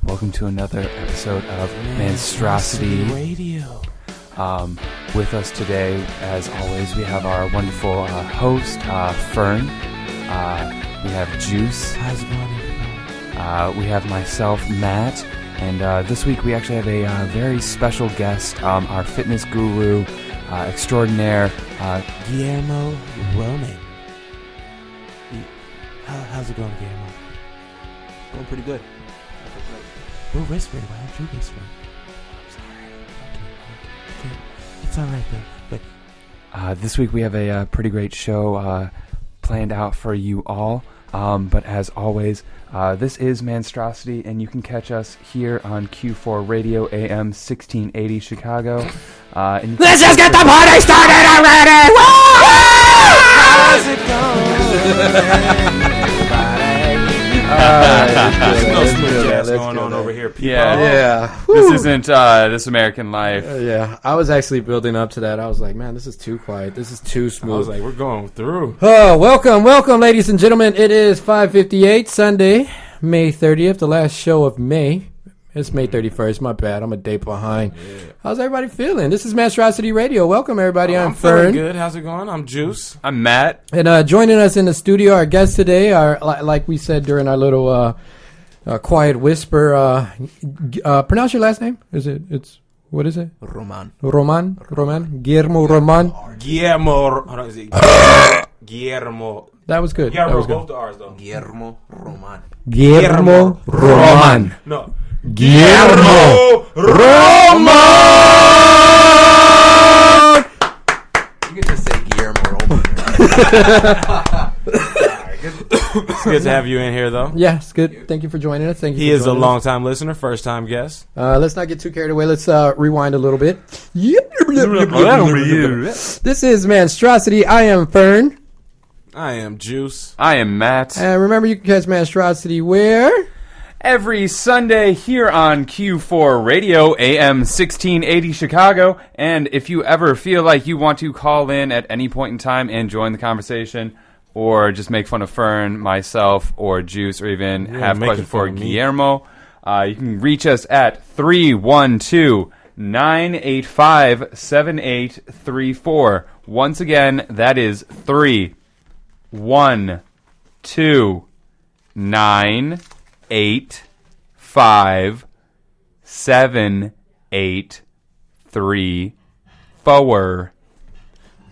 Welcome to another episode of Monstrosity Radio. With us today, as always, we have our wonderful host, Fern. We have Juice. How's it going, everybody? We have myself, Matt. And this week we actually have a very special guest, our fitness guru extraordinaire, Gair-Mo And How's it going, Gair-Mo? Going pretty good. We're whispering. Why don't you whisper? I'm sorry. Okay. It's all right, though. But this week we have a pretty great show planned out for you all. But as always, this is Monstrosity, and you can catch us here on Q4 Radio AM 1680 Chicago. Let's just get the party started already! Woo! how's it going? There's no smooth jazz going on over here, people. Yeah. This isn't This American Life. Yeah. I was actually building up to that. I was like, man, this is too quiet. This is too smooth. I was like, we're going through. Oh, welcome, ladies and gentlemen. It is 5:58, Sunday, May 30th, the last show of May. It's May 31st. My bad. I'm a day behind. Yeah. How's everybody feeling? This is Monstrosity Radio. Welcome, everybody. I'm Fern. Feeling good. How's it going? I'm Juice. I'm Matt. And joining us in the studio, our guests today are, like we said during our little quiet whisper. Pronounce your last name. What is it? Roman. Guillermo Roman. Guillermo. Guillermo. That was good. Guillermo, That was good. both the R's, though. Guillermo Roman. Guillermo Roman. No. Guillermo Roman. You can just say Guillermo Roman. It's good to have you in here, though. Yeah, it's good. Thank you for joining us. Thank you. He for is a joining us. long-time listener, first-time guest. Let's not get too carried away. Let's rewind a little bit. This is Monstrosity. I am Fern. I am Juice. I am Matt. And remember, you can catch Monstrosity where? Every Sunday here on Q4 Radio AM 1680 Chicago. And if you ever feel like you want to call in at any point in time and join the conversation, or just make fun of Fern, myself, or Juice, or even have questions for Guillermo, you can reach us at 312-985-7834. Once again, that is 312-985-7834.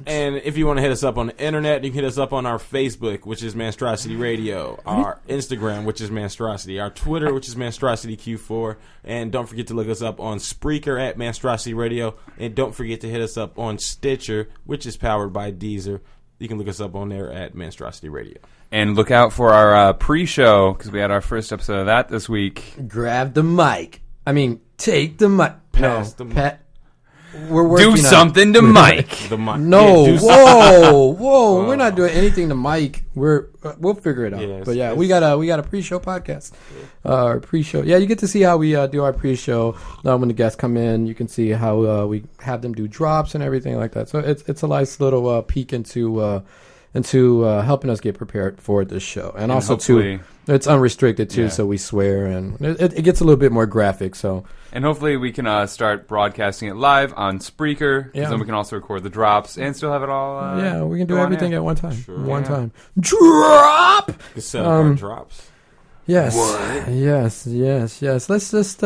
And if you want to hit us up on the internet, you can hit us up on our Facebook, which is Monstrosity Radio, our Instagram, which is Monstrosity, our Twitter, which is Monstrosity Q4, and don't forget to look us up on Spreaker at Monstrosity Radio, and don't forget to hit us up on Stitcher, which is powered by Deezer. You can look us up on there at Monstrosity Radio. And look out for our pre-show, because we had our first episode of that this week. Grab the mic. Take the mic. Pass the mic. We're working Do something to Mike. The mic. No, Yeah, whoa! We're not doing anything to Mike. We'll figure it out. Yeah, but yeah, we got a pre-show podcast. Pre-show. Yeah, you get to see how we do our pre-show when the guests come in. You can see how we have them do drops and everything like that. So it's a nice little peek into helping us get prepared for this show, and also too, it's unrestricted too, so we swear and it gets a little bit more graphic. So. And hopefully we can start broadcasting it live on Spreaker, because then we can also record the drops and still have it all. Yeah, we can do everything at one time. Sure. One time. Drop! You can set up our drops. Yes. What? Yes. Let's just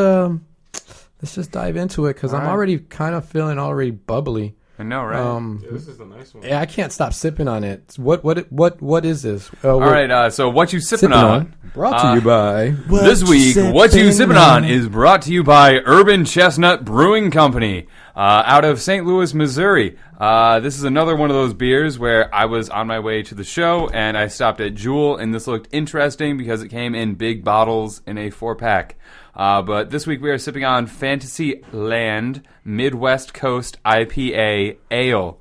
dive into it, because I'm already kind of feeling already bubbly. I know, right? This is a nice one. Yeah, I can't stop sipping on it. What is this? All right, so what you sipping on? Brought to you by. This week, What You Sipping On is brought to you by Urban Chestnut Brewing Company out of St. Louis, Missouri. This is another one of those beers where I was on my way to the show and I stopped at Jewel, and this looked interesting because it came in big bottles in a 4-pack. But this week we are sipping on Fantasyland Midwest Coast IPA Ale.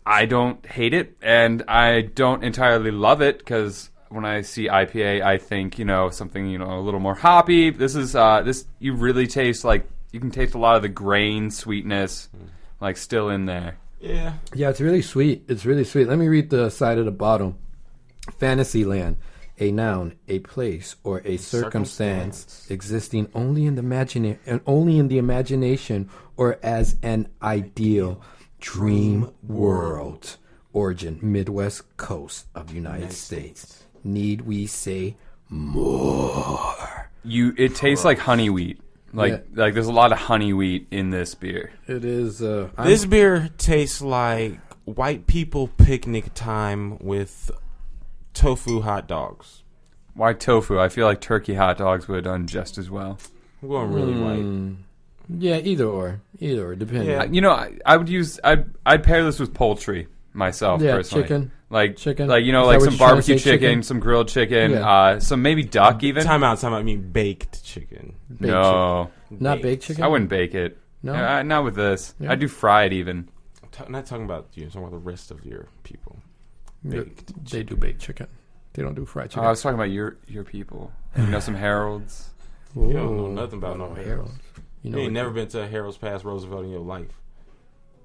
I don't hate it, and I don't entirely love it, because when I see IPA, I think, something, a little more hoppy. This is, you really taste, you can taste a lot of the grain sweetness, still in there. Yeah, it's really sweet. Let me read the side of the bottle. Fantasyland. a noun, a place, or a circumstance existing only in the imagination or as an ideal dream world. Origin, Midwest coast of United States. Need we say more? It tastes like honey wheat. Like there's a lot of honey wheat in this beer. It is. This beer tastes like white people picnic time with tofu hot dogs. Why tofu? I feel like turkey hot dogs would have done just as well. I'm going really white. Yeah, either or, depending. Yeah. I'd pair this with poultry myself personally. Chicken. Chicken. Is Like that what some you're trying to barbecue say, chicken, some grilled chicken, Yeah. some maybe duck even. Time out. I mean baked chicken. No. Not baked chicken? I wouldn't bake it. No? Not with this. Yeah. I'd do fried even. I'm not talking about you. I'm talking about the rest of your people. Baked. They do baked chicken. They don't do fried chicken. I was talking about your people. You know, some Harold's. You don't know nothing about no Harold's. You ain't never been to a Harold's past Roosevelt in your life.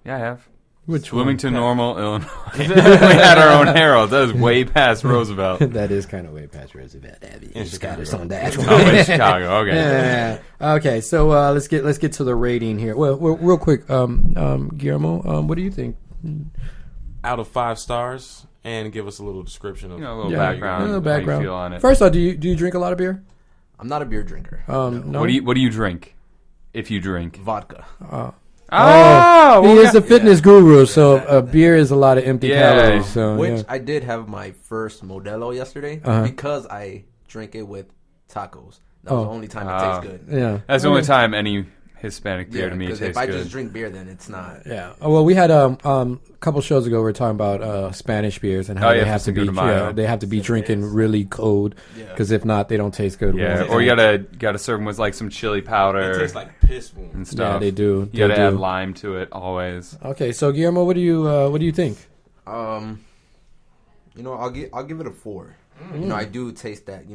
Yeah, I have. Which Bloomington, Normal, Illinois. We had our own Harold. That was way past Roosevelt. That is kind of way past Roosevelt. In Chicago. On that. Oh, in Chicago. Okay. Yeah. Okay. So let's get to the rating here. Well, real quick, Guillermo, what do you think? Out of 5 stars, and give us a little description of A little background. A little How background. you feel on it. First off, do you drink a lot of beer? I'm not a beer drinker. No. What do you drink? If you drink. Vodka. He is a fitness guru, so beer is a lot of empty calories. So, Which I did have my first Modelo yesterday because I drink it with tacos. That was the only time it tastes good. Yeah. That's the only time any Hispanic beer to me tastes because if I good. just drink beer, then it's not. Yeah. Well, we had a couple shows ago. We were talking about Spanish beers and how they have to be they have to be drinking really cold because if not, they don't taste good. Yeah, or you gotta serve them with like some chili powder. It tastes like piss and stuff. Yeah, they do. You gotta add lime to it always. Okay, so Guillermo, what do you think? I'll give it a 4. I do taste that.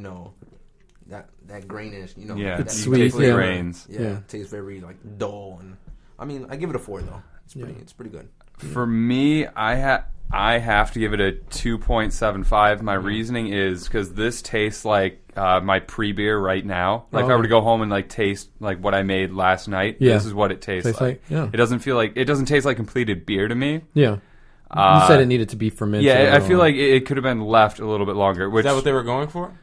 That grainish. Yeah, it's you sweet. taste the grains. Yeah, it tastes very like dull, and I give it a 4 though. It's pretty good. For me, I have to give it a 2.75. My reasoning is because this tastes like my pre-beer right now. Like if I were to go home and like taste like what I made last night, this is what it tastes like. Yeah. It doesn't taste like completed beer to me. Yeah. You said it needed to be fermented. Yeah, I feel like it could have been left a little bit longer. Is that what they were going for?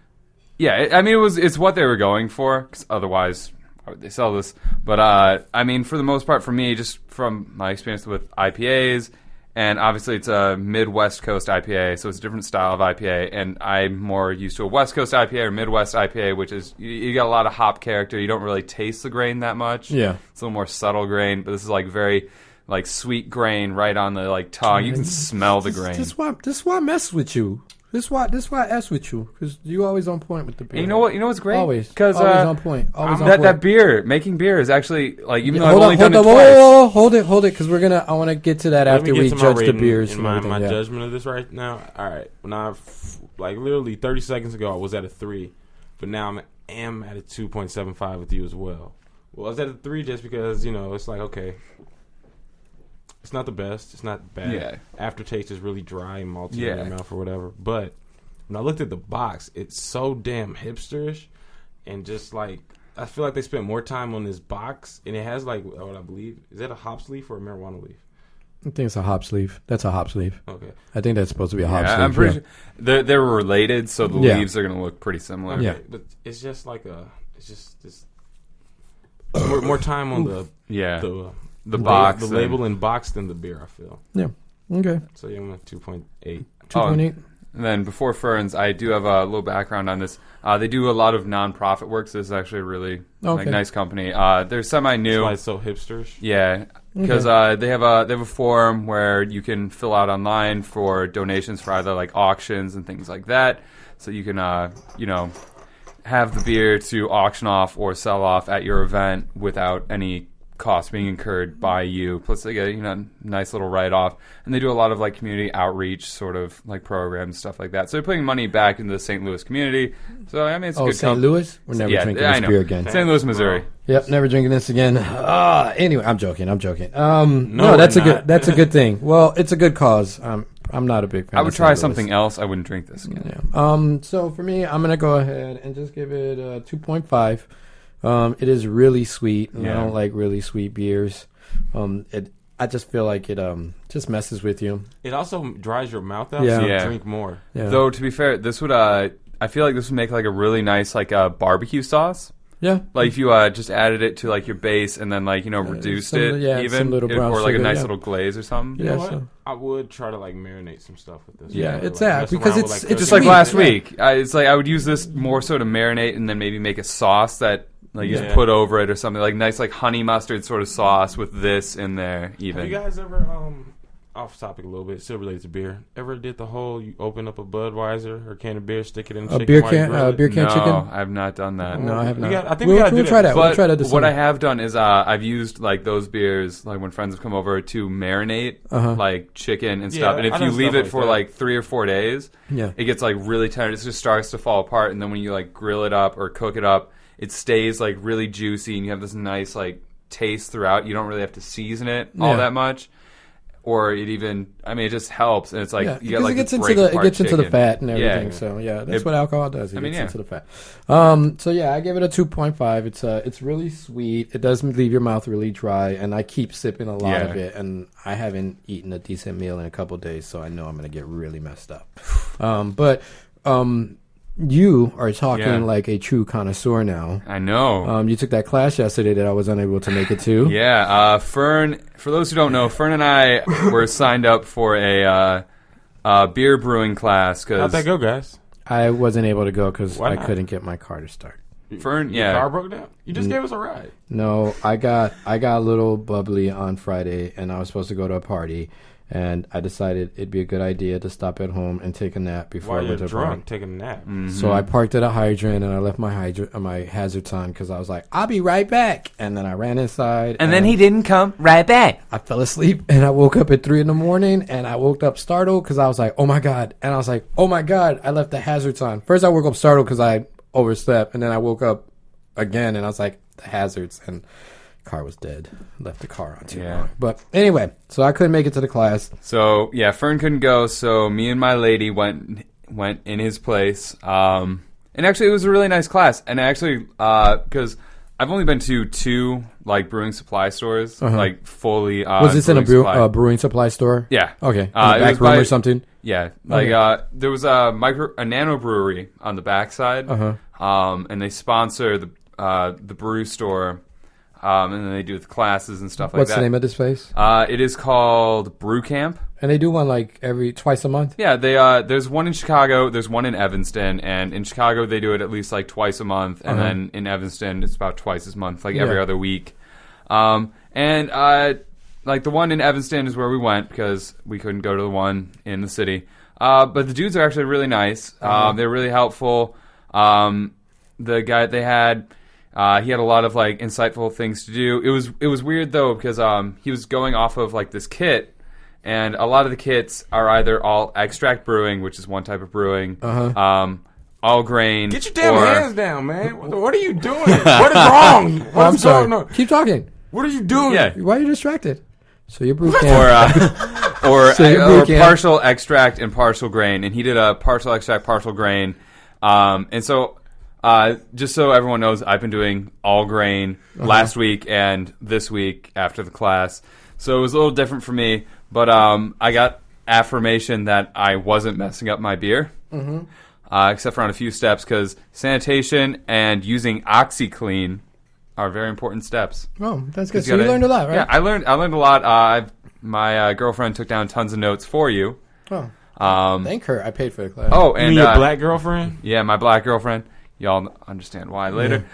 Yeah, I mean it's what they were going for. 'Cause otherwise, why would they sell this? But I mean, for the most part, for me, just from my experience with IPAs, and obviously it's a Midwest Coast IPA, so it's a different style of IPA, and I'm more used to a West Coast IPA or Midwest IPA, which is you got a lot of hop character. You don't really taste the grain that much. Yeah, it's a little more subtle grain, but this is like very like sweet grain right on the like tongue. You can smell the grain. This why I mess with you. This why I ask with you because you always on point with the beer. And you know what's great? Always, because always on point. Always on point. That beer, making beer is actually like even though I've hold only on, done it whoa, twice. hold it, because I want to get to that after we judge the beers. In my judgment of this right now. All right, when like literally 30 seconds ago, I was at a 3, but now I am at a 2.75 with you as well. Well, I was at a 3 just because it's like okay. It's not the best. It's not bad. Yeah. Aftertaste is really dry and malty in your mouth or whatever. But when I looked at the box, it's so damn hipsterish, and just like I feel like they spent more time on this box, and it has like what I believe is that a hops leaf or a marijuana leaf? I think it's a hops leaf. That's a hops leaf. Okay. I think that's supposed to be a hops leaf. I'm pretty sure they're related, so the leaves are going to look pretty similar. Okay. Yeah, but it's just like it's just this more time on the box, the label and box than the beer. I feel. Yeah. Okay. So I'm at 2.8. 2.8. And then before Ferns, I do have a little background on this. They do a lot of nonprofit work, so this is actually a really nice company. They're semi-new. That's why it's so hipsterish. Yeah, because they have a forum where you can fill out online for donations for either like auctions and things like that. So you can have the beer to auction off or sell off at your event without any cost being incurred by you. Plus they get nice little write-off, and they do a lot of like community outreach sort of like programs, stuff like that. So they're putting money back into the St. Louis community. So I mean, it's a good St. Louis. We're never drinking this beer again. St. Louis, Missouri. Yep, never drinking this again. Anyway, I'm joking. No, that's a good thing. Well, it's a good cause. I'm not a big fan. I would of try St. something Louis. else. I wouldn't drink this again. Yeah. So for me, I'm gonna go ahead and just give it a 2.5. It is really sweet. And I don't like really sweet beers. I just feel like it just messes with you. It also dries your mouth out, Yeah. so you Yeah. drink more. Yeah. Though to be fair, this would I feel like this would make like a really nice like barbecue sauce. Yeah. Like if you just added it to like your base and then like reduced some- it yeah, even some little brown or like sugar, a nice yeah. little glaze or something. You know Yeah, what? so- I would try to like marinate some stuff with this. Yeah, Like, it's that, mess because around it's- with, it's Just cooking. like last Yeah. week, it's like I would use this more so to marinate and then maybe make a sauce that like you just Yeah. put over it or something like nice like honey mustard sort of sauce with this in there Have even. you guys ever off topic a little bit, still related to beer? Ever did the whole you open up a Budweiser or can of beer, stick it in A chicken beer while you can, grill it? beer can no, chicken. I've not done that. No, I have We not. got- I think we gotta do we'll that. try that. But We'll try that this what summer. I have done is I've used like those beers like when friends have come over to marinate like chicken and stuff. And I if you know leave stuff it like for that. like 3 or 4 days, Yeah. it gets like really tender. It just starts to fall apart. And then when you like grill it up or cook it up, it stays like really juicy and you have this nice like taste throughout. You don't really have to season it all Yeah. that much. Or it even, I mean, it just helps, and it's like Yeah, you because get like it gets this into the break-apart into the chicken. fat and everything. Yeah. So yeah, that's It- what alcohol does. It I mean, gets yeah. into the fat. So yeah, I give it a 2.5. It's really sweet. It does leave your mouth really dry, and I keep sipping a lot of Yeah. it. And I haven't eaten a decent meal in a couple days, so I know I'm gonna get really messed up. You are talking Yeah. like a true connoisseur now. I know. You took that class yesterday that I was unable to make it to. Yeah, Fern. For those who don't know, Fern and I were signed up for a beer brewing class How'd that because go, guys? I wasn't able to go because Why I not? couldn't get my car to start. Fern. Your Yeah, car broke down. You just gave us a ride. No, I got a little bubbly on Friday, and I was supposed to go to a party, and I decided it'd be a good idea to stop at home and take a nap before While I you're went to a drunk, party. taking a nap. So I parked at a hydrant, and I left my hazards on because I was like, I'll be right back. And then I ran inside, and then he didn't come right back. I fell asleep, and I woke up at 3 a.m, and I woke up startled because I was like, oh my god, and I was like, oh my god, I left the hazards on. First, I woke up startled because I overslept, and then I woke up again, and I was like, the hazards, and car was dead. Left the car on too long. But anyway, so I couldn't make it to the class. So yeah, Fern couldn't go. So me and my lady went in his place. And actually, it was a really nice class. And actually, because I've only been to 2 like brewing supply stores, like fully. Was this in a brewing supply. brewing supply store? Yeah. Okay. In the It back was room by- or something? Yeah, like there was a nano brewery on the backside, and they sponsor the brew store, and then they do the classes and stuff like What's that. the name of this place? It is called Brew Camp. And they do one like twice a month? Yeah, they there's one in Chicago, there's one in Evanston, and in Chicago they do it at least like twice a month, and then in Evanston it's about twice a month, like every other week. Like the one in Evanston is where we went because we couldn't go to the one in the city. But the dudes are actually really nice. They're really helpful. The guy they had, he had a lot of like insightful things to do. It was weird though because he was going off of like this kit, and a lot of the kits are either all extract brewing, which is one type of brewing, all grain. Get your damn or- hands down, man. What are you doing? What is wrong? Oh, I'm What's sorry. going on? Keep talking. What are you doing? Yeah. Why are you distracted? So your brew camp. or So your brew or camp. partial extract and partial grain, and he did a partial extract, partial grain, and so just so everyone knows, I've been doing all grain last week and this week after the class, so it was a little different for me, but I got affirmation that I wasn't messing up my beer, except for on a few steps because sanitation and using OxyClean are very important steps. Oh, that's good. You So you gotta- learned a lot, right? Yeah, I learned a lot. My girlfriend took down tons of notes for you. Oh, Um, thank her. I paid for the class. oh, You and mean your black girlfriend? yeah, my black girlfriend. Y'all understand why later.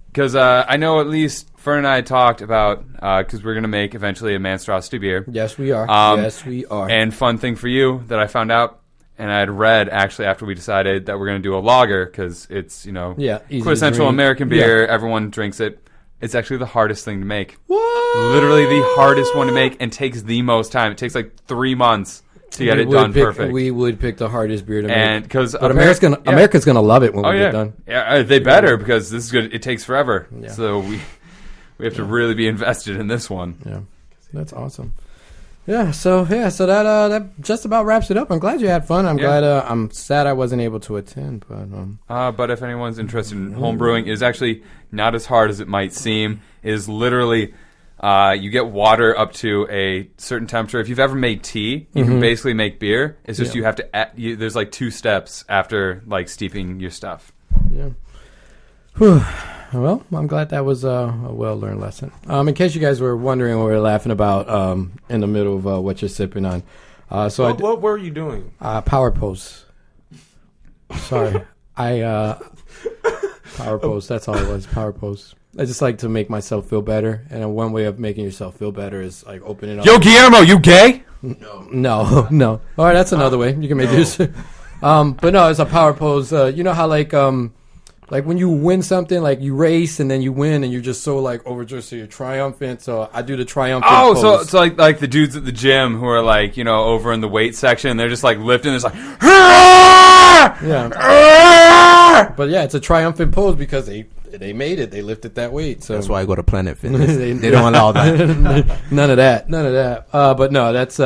Because I know at least Fern and I talked about because we're gonna make eventually a Monstrosity beer. Yes, we are. Um, Yes, we are. And fun thing for you that I found out, and I had read actually after we decided that we're going to do a lager because it's, Yeah, easy to quintessential drink. American beer. Everyone drinks it. It's actually the hardest thing to make. What? Literally the hardest one to make and takes the most time. It takes like 3 months to get it done perfect. We would pick the hardest beer to And make. because But America's gonna love it when Oh we yeah, get done. yeah. They better because this is good. It takes forever. Yeah. So we have to really be invested in this one. Yeah, that's awesome. So that just about wraps it up. I'm glad you had fun. I'm glad. I'm sad I wasn't able to attend, but if anyone's interested in home brewing, it is actually not as hard as it might seem. It is literally you get water up to a certain temperature. If you've ever made tea, you can basically make beer. It's just you have to. There's like 2 steps after like steeping your stuff. Yeah. Whew. Well, I'm glad that was a well-learned lesson. In case you guys were wondering what we were laughing about in the middle of what you're sipping on. What were you doing? Power pose. Sorry. Power pose. That's all it was. Power pose. I just like to make myself feel better. And one way of making yourself feel better is like opening up. Yo, Guillermo, you gay? No. All right, that's another way. You can make this. But no, it's a power pose. You know how like when you win something, like you race and then you win and you're just so like overjoyed, so you're triumphant. So I do the triumphant pose. So it's like the dudes at the gym who are like, over in the weight section, they're just like lifting. It's like, yeah. But yeah, it's a triumphant pose because they made it. They lifted that weight. So that's why I go to Planet Fitness. They don't allow that. None of that. But no, that's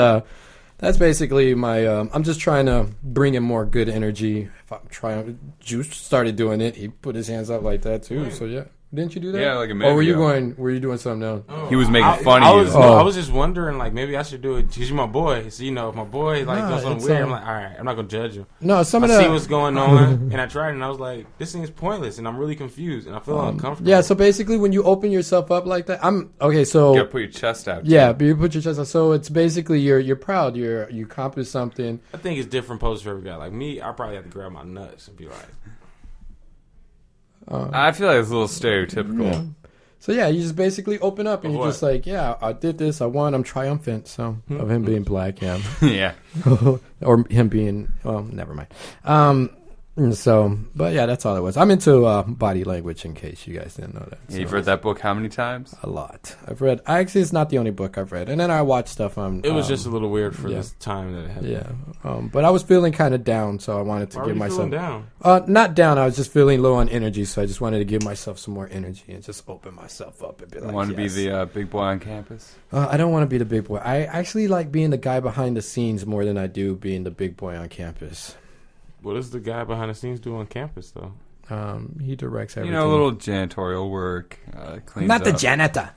basically my. I'm just trying to bring in more good energy. If I'm trying, Juice started doing it. He put his hands up like that too. So yeah, didn't you do that? Yeah, like a minute. Or were you ago. Were you doing something else? He was making fun of you. I was just wondering, like maybe I should do it because you're my boy. So if my boy does something weird, I'm like, all right, I'm not gonna judge him. No, I see what's going on, and I tried, and I was like, this thing's pointless, and I'm really confused, and I feel uncomfortable. Yeah, so basically, when you open yourself up like that, So you gotta put your chest out. Yeah, but you put your chest out. So it's basically you're proud. You accomplished something. I think it's different poses for every guy. Like me, I probably have to grab my nuts and be like. I feel like it's a little stereotypical. Yeah. So yeah, you just basically open up and you're just like, yeah, I did this, I won, I'm triumphant. So of him being black, yeah, yeah, or him being, well, never mind. But yeah, that's all it was. I'm into body language, in case you guys didn't know that. Yeah, you've read that book how many times? A lot. Actually, it's not the only book I've read. And then I watch stuff on. It was just a little weird for this time that it had. Yeah. But I was feeling kind of down, so I wanted to give myself. Down? Not down. I was just feeling low on energy, so I just wanted to give myself some more energy and just open myself up and be like, want to be the big boy on campus? I don't want to be the big boy. I actually like being the guy behind the scenes more than I do being the big boy on campus. What does the guy behind the scenes do on campus, though? He directs everything. A little janitorial work. Cleans Not the up. janitor.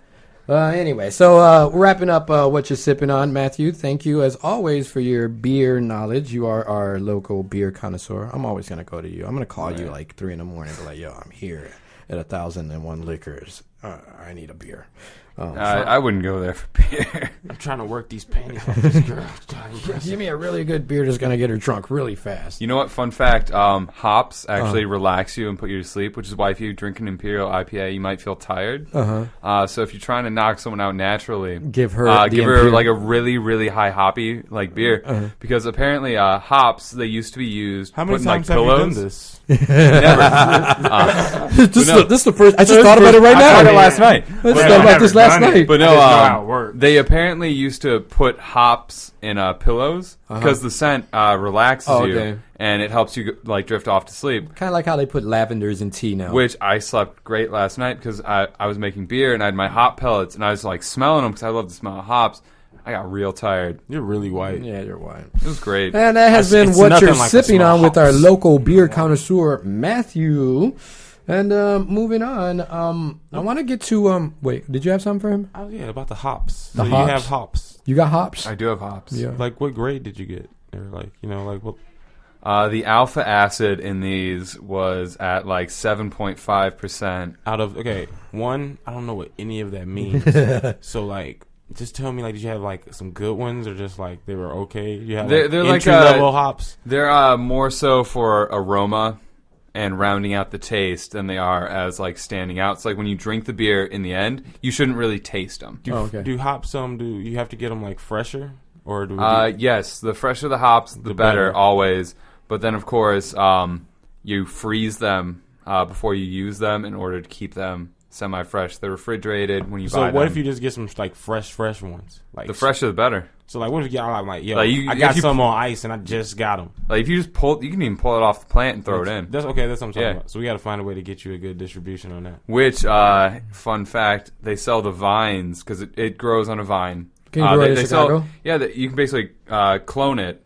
Anyway, so wrapping up what you're sipping on, Matthew. Thank you, as always, for your beer knowledge. You are our local beer connoisseur. I'm always going to go to you. I'm going to call you like 3 a.m. and be like, yo, I'm here at 1,001 Liquors. I need a beer. I wouldn't go there for beer. I'm trying to work these panties off this girl. Give me a really good beer that's going to get her drunk really fast. You know what? Fun fact, hops actually relax you and put you to sleep, which is why if you drink an Imperial IPA, you might feel tired. So if you're trying to knock someone out naturally, give her like a really, really high hoppy like beer. Because apparently hops, they used to be used How many put in, times like, have pillows. you done this? Never. This is the first. I just thought about it right now. I thought it last night. I just thought about this last night. But I didn't know how it worked. they apparently used to put hops in pillows because the scent relaxes you and it helps you like drift off to sleep. Kind of like how they put lavenders in tea now. Which I slept great last night because I was making beer and I had my hop pellets and I was like smelling them because I love the smell of hops. I got real tired. You're really white. Yeah, you're white. It was great. And that has been It's what nothing you're like the sipping smell on of with our hops. local beer connoisseur, Matthew. And moving on, I want to get to wait. Did you have something for him? Oh yeah, about the hops. The so hops? you have hops. You got hops? I do have hops. Yeah. Like what grade did you get? Or like what? The alpha acid in these was at like 7.5%. Out of one, I don't know what any of that means. So like, just tell me, like, did you have like some good ones or just like they were okay? You have They're like, entry level hops. They're more so for aroma and rounding out the taste than they are as like standing out. It's like when you drink the beer in the end, you shouldn't really taste them. Do hops do you have to get them like fresher or do? Yes, the fresher the hops, the better always. But then of course, you freeze them before you use them in order to keep them semi-fresh. They're refrigerated when you buy them. So what if you just get some like fresh ones? Like the fresher the better. So like, what if you get like, yo, like I got some on ice and I just got them. Like if you just you can even pull it off the plant and throw it in. That's okay. That's what I'm talking about. So we got to find a way to get you a good distribution on that. Which, fun fact, they sell the vines because it grows on a vine. Can you do it in Chicago? You can basically clone it.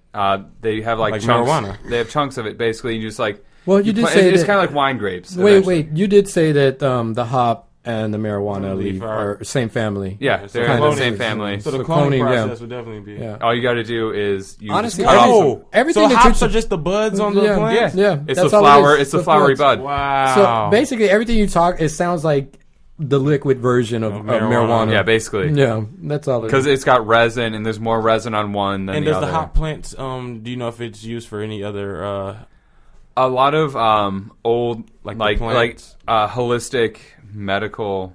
They have like chunks. Marijuana. They have chunks of it. Basically, you just like. Well, you did say it's that, kind of like wine grapes. Wait. You did say that the hop and the marijuana leaf are are same family. Yeah, they're in the same family. So the So cloning cloning, process would definitely be. Yeah. All you got to do is you Honestly, just cut off. everything so that hops you- are just the buds on the Yeah. plant? Yeah, It's that's the all it flower. is. It's the flowery buds. bud. Wow. So basically, everything you talk, it sounds like the liquid version of marijuana. Yeah, basically. Yeah, that's all it is. Because it's got resin, and there's more resin on one than And the does other. the hop plant, do you know if it's used for any other, A lot of old, Like like the plants? holistic medical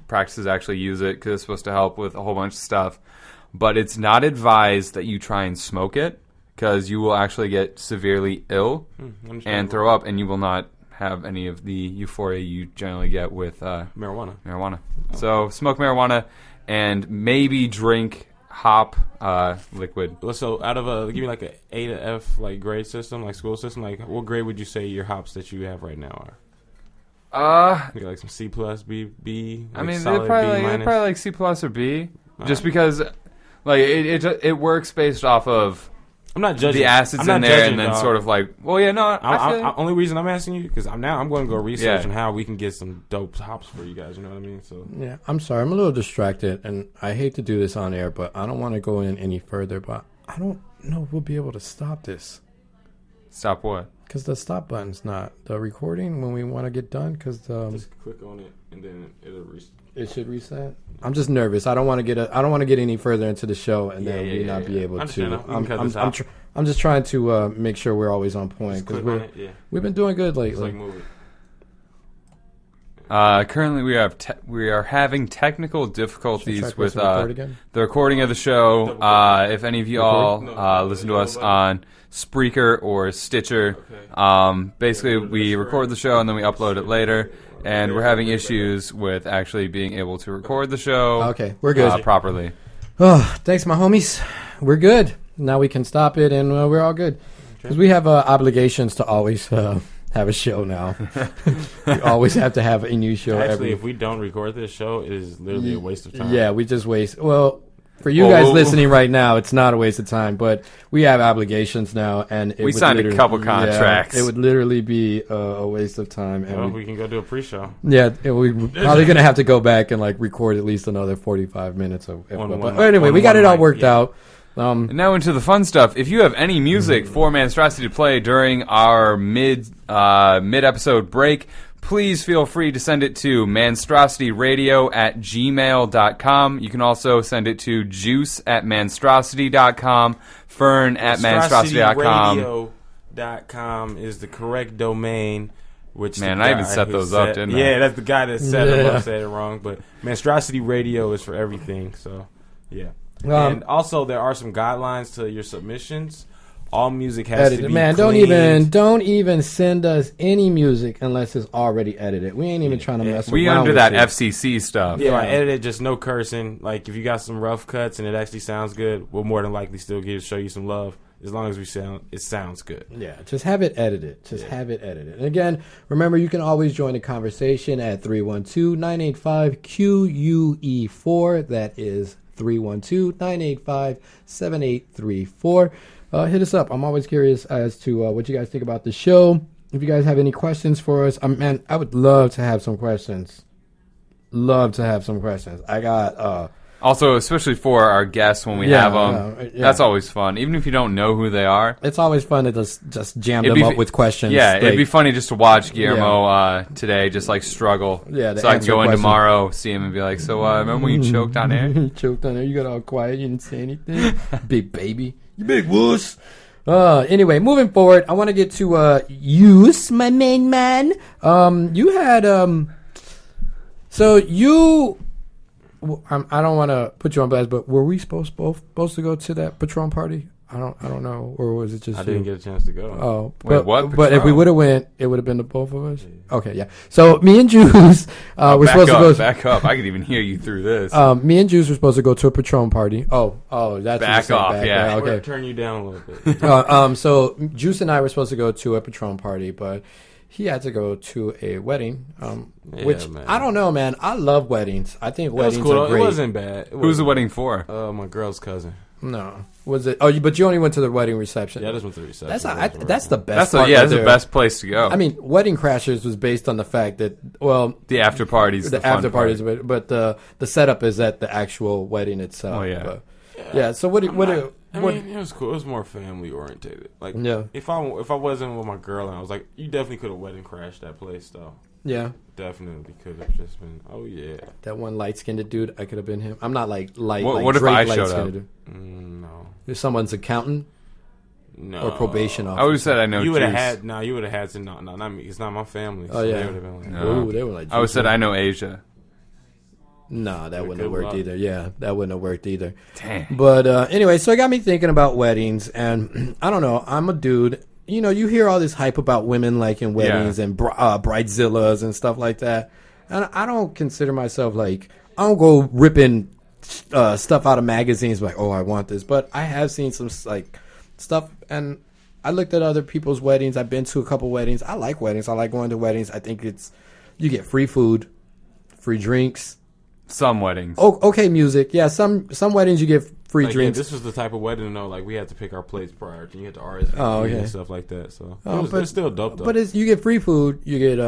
practices actually use it because it's supposed to help with a whole bunch of stuff. But it's not advised that you try and smoke it because you will actually get severely ill and throw up, and you will not have any of the euphoria you generally get with marijuana? So smoke marijuana and maybe drink hop liquid. So out of give me like a A to F like grade system, like school system, like what grade would you say your hops that you have right now are? You got like some C plus, B. I mean, solid they're probably, B minus? like C plus or B, just because like it works based off of I'm not judging the acids I'm not in there, judging, and then dog. sort of like, well, yeah, no, I feel only reason I'm asking you because I'm going to go research Yeah. on how we can get some dope hops for you guys. You know what I mean? So Yeah, I'm sorry. I'm a little distracted, and I hate to do this on air, but I don't want to go in any further. But I don't know if we'll be able to stop this stop what? because the stop button's not the recording when we want to get done. Because just click on it and then it'll reset. it should reset. I'm just nervous. I don't want to get. I don't want to get any further into the show, and then we not be able understand to. that. We can cut this out. I'm just trying to make sure we're always on point Just because click on it. Yeah. we've been doing good Just lately. like move it. Currently, we are having technical Should I try difficulties pressing with record again? the recording of the show. If any of you all listen to us on Spreaker or Stitcher, basically we record the show and then we upload it later. And we're having issues with actually being able to record the show. Okay, we're good. Properly. Oh, thanks, my homies. We're good. Now we can stop it, and we're all good. Because we have obligations to always have a show now. We always have to have a new show. Actually, if we don't record this show, it is literally a waste of time. Yeah, we just waste. Well, for you guys listening right now, it's not a waste of time, but we have obligations now, and We signed a couple contracts. Yeah, it would literally be a waste of time. And Well, we can go do a pre-show. we're probably gonna have to go back and like record at least another 45 minutes of. But anyway, we got it all worked out. And now into the fun stuff. If you have any music for Monstrosity to play during our mid episode break, please feel free to send it to monstrosityradio@gmail.com. You can also send it to juice@monstrosity.com, fern@monstrosity.com. Monstrosityradio.com is the correct domain. Which Man, the I even guy set who those up, didn't I? Yeah, that's the guy that set them Yeah. up, said it wrong. But Monstrosity Radio is for everything. So, yeah. Um, And also, there are some guidelines to your submissions. All music has to Edited. be Man, cleaned. don't even send us any music unless it's already edited. We ain't even trying to mess We around under with that it. FCC stuff. Yeah, I edited just no cursing. Like, if you got some rough cuts and it actually sounds good, we'll more than likely still show you some love as long as it sounds good. Yeah, just have it edited. Have it edited. And again, remember, you can always join the conversation at 312-985-QUE4. That is 312-985-7834. Hit us up. I'm always curious as to what you guys think about the show. If you guys have any questions for us, man, I would love to have some questions. I got... Also, especially for our guests when we have them, that's always fun. Even if you don't know who they are, it's always fun to just jam them up with questions. Yeah, it'd like, be funny just to watch Guillermo today just like struggle. Yeah, so I can go in questions. tomorrow, see him, and be like, "So, remember when you choked on air? You choked on air. You got all quiet. You didn't say anything. Big baby. You big wuss." Anyway, moving forward, I want to get to Use, my main man. You had so you. I don't want to put you on blast, but were we supposed to go to that Patron party? I don't know, or was it just I you? didn't get a chance to go. Oh, Wait, but, what? But if we Patron? would have went, it would have been the both of us. Okay, yeah. So me and Juice, we're supposed to go. Back up! I could even hear you through this. Me and Juice were supposed to go to a Patron party. Oh, that's what Back you said, off, yeah. right, Okay. okay. Turn you down a little bit. So Juice and I were supposed to go to a Patron party, but he had to go to a wedding, which man. I don't know, man. I love weddings. I think It was weddings cool. are great. It wasn't bad. Who's the wedding for? My girl's cousin. No, was it? Oh, but you only went to the wedding reception. Yeah, I just went to the reception. That's the best. That's part that's right the there. best place to go. I mean, Wedding Crashers was based on the fact that the after parties, the fun after part. parties, but the setup is at the actual wedding itself. Oh, yeah. But, yeah. So what? I mean, it was cool. It was more family orientated. Like, Yeah. if I wasn't with my girl, and I was like, you definitely could have wedding crashed that place, though. Yeah. Definitely could have just been. Oh yeah. That one light skinned dude, I could have been him. I'm not like light. What- like what if Drake I light showed skinned up? dude. No. If someone's accountant No. or probation I officer. would have said I know You would have Juice. had. No, you would have had to. No, not me. It's not my family. Oh, so yeah. They would have been like, No. Ooh, they were like. I would have said I know Asia. No, that wouldn't have Good worked luck. either. Yeah, that wouldn't have worked either. Damn. But anyway, so it got me thinking about weddings, and I don't know. I'm a dude. You know, you hear all this hype about women liking weddings and bridezillas and stuff like that, and I don't consider myself like I don't go ripping stuff out of magazines like, oh, I want this. But I have seen some like stuff, and I looked at other people's weddings. I've been to a couple weddings. I like weddings. I like going to weddings. I think you get free food, free drinks. Some weddings. Oh, okay, music. Yeah, some weddings you get free Like, drinks. Yeah, this was the type of wedding, though. Like, we had to pick our plates prior to. You had to RSVP Oh, okay. and stuff like that. So Oh, it's still dope, though. But you get free food. You get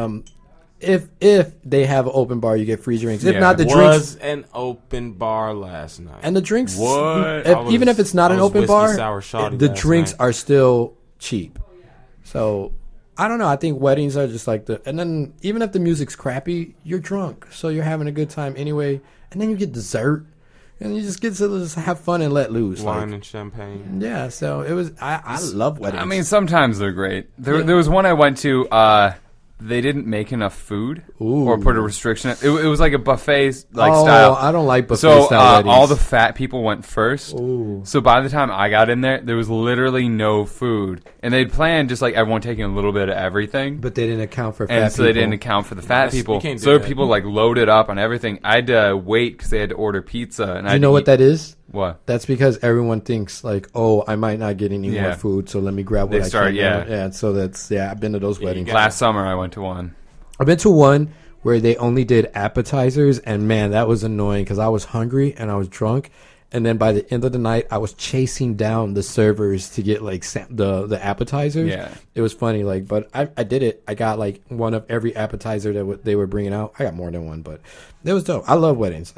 if they have an open bar, you get free drinks. If Yeah. not, the was drinks an open bar last night. and the drinks. What? Even if it's not I an was open whiskey bar, sour shawty the last drinks night. are still cheap. So I don't know. I think weddings are just like and then even if the music's crappy, you're drunk, so you're having a good time anyway. And then you get dessert, and you just get to just have fun and let loose. wine Like, and champagne. yeah, so it was. I love weddings. I mean, sometimes they're great. There was one I went to. They didn't make enough food or put a restriction. It was like a buffet style. I don't like buffet So style weddings. all the fat people went first. Ooh. So by the time I got in there was literally no food, and they'd planned just like everyone taking a little bit of everything. But they didn't account for fat And so they people. didn't account for the fat That's- you people. can't do So that. people like loaded up on everything. I had to wait because they had to order pizza. And Do you know what that is? What? That's because everyone thinks like, oh, I might not get any more Yeah. food, so let me grab what They I start- can. yeah. Yeah. So that's I've been to those weddings. got- Last summer I went to one. I've been to one where they only did appetizers, and man, that was annoying because I was hungry and I was drunk, and then by the end of the night, I was chasing down the servers to get like the appetizers. Yeah. It was funny, like, but I did it. I got like one of every appetizer that they were bringing out. I got more than one, but it was dope. I love weddings.